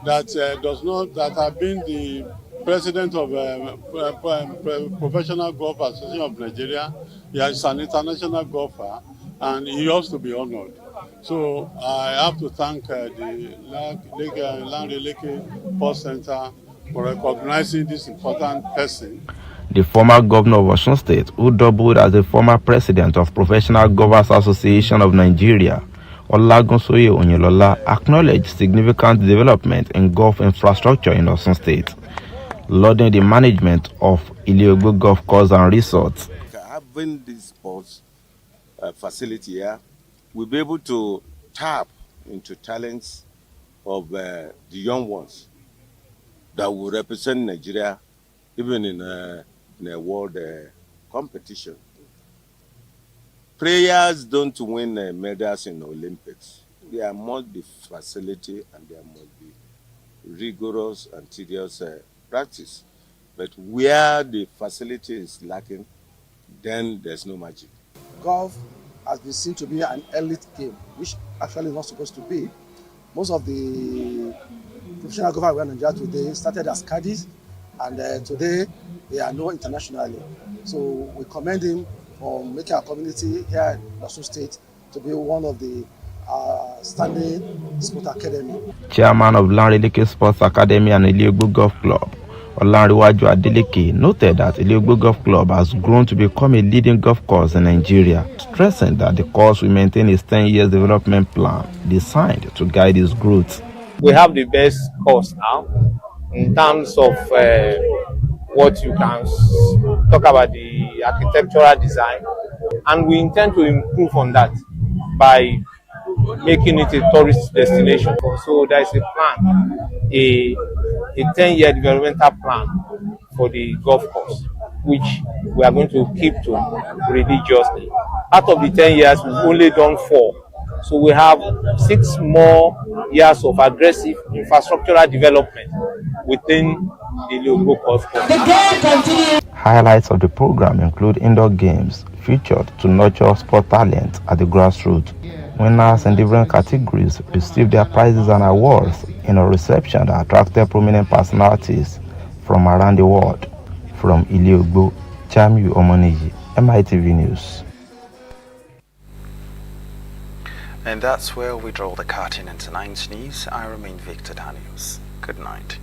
that that have been the president of Professional Golf Association of Nigeria. He is an international golfer, and he has to be honored. So I have to thank the Lanre Leke Sports Center for recognizing this important person. The former governor of Osun State, who doubled as the former president of Professional Golfers Association of Nigeria, Olagunsoye Oyelola, acknowledged significant development in golf infrastructure in Osun State, lauding the management of Ilogbo Golf Course and Resorts. Having this sports facility here, we'll be able to tap into talents of the young ones that will represent Nigeria even in a world competition. Players don't win medals in the Olympics. There must be facility and there must be rigorous and tedious practice. But where the facility is lacking, then there's no magic. Golf has been seen to be an elite game, which actually is not supposed to be. Most of the professional golfers in Nigeria today started as caddies, and today they are known internationally. So we commend him for making our community here in Osun State to be one of the standing sport academy. Chairman of Lanre Leke Sports Academy and Ilogbo Golf Club, Olanrewaju Adeleke, noted that Ilogbo Golf Club has grown to become a leading golf course in Nigeria, stressing that the course will maintain its 10-year development plan designed to guide its growth. We have the best course now in terms of what you can talk about the architectural design, and we intend to improve on that by making it a tourist destination. So there is a plan, a 10-year developmental plan for the golf course, which we are going to keep to religiously. Out of the 10 years, we've only done 4. So we have 6 more years of aggressive infrastructural development within the Ilogbo Golf Course. Highlights of the program include indoor games featured to nurture sport talent at the grassroots. Winners in different categories received their prizes and awards in a reception that attracted prominent personalities from around the world. From Ilogbo, Jami Omoni, Mitv News. And that's where we draw the curtain in tonight's news. I remain Victor Daniels. Good night.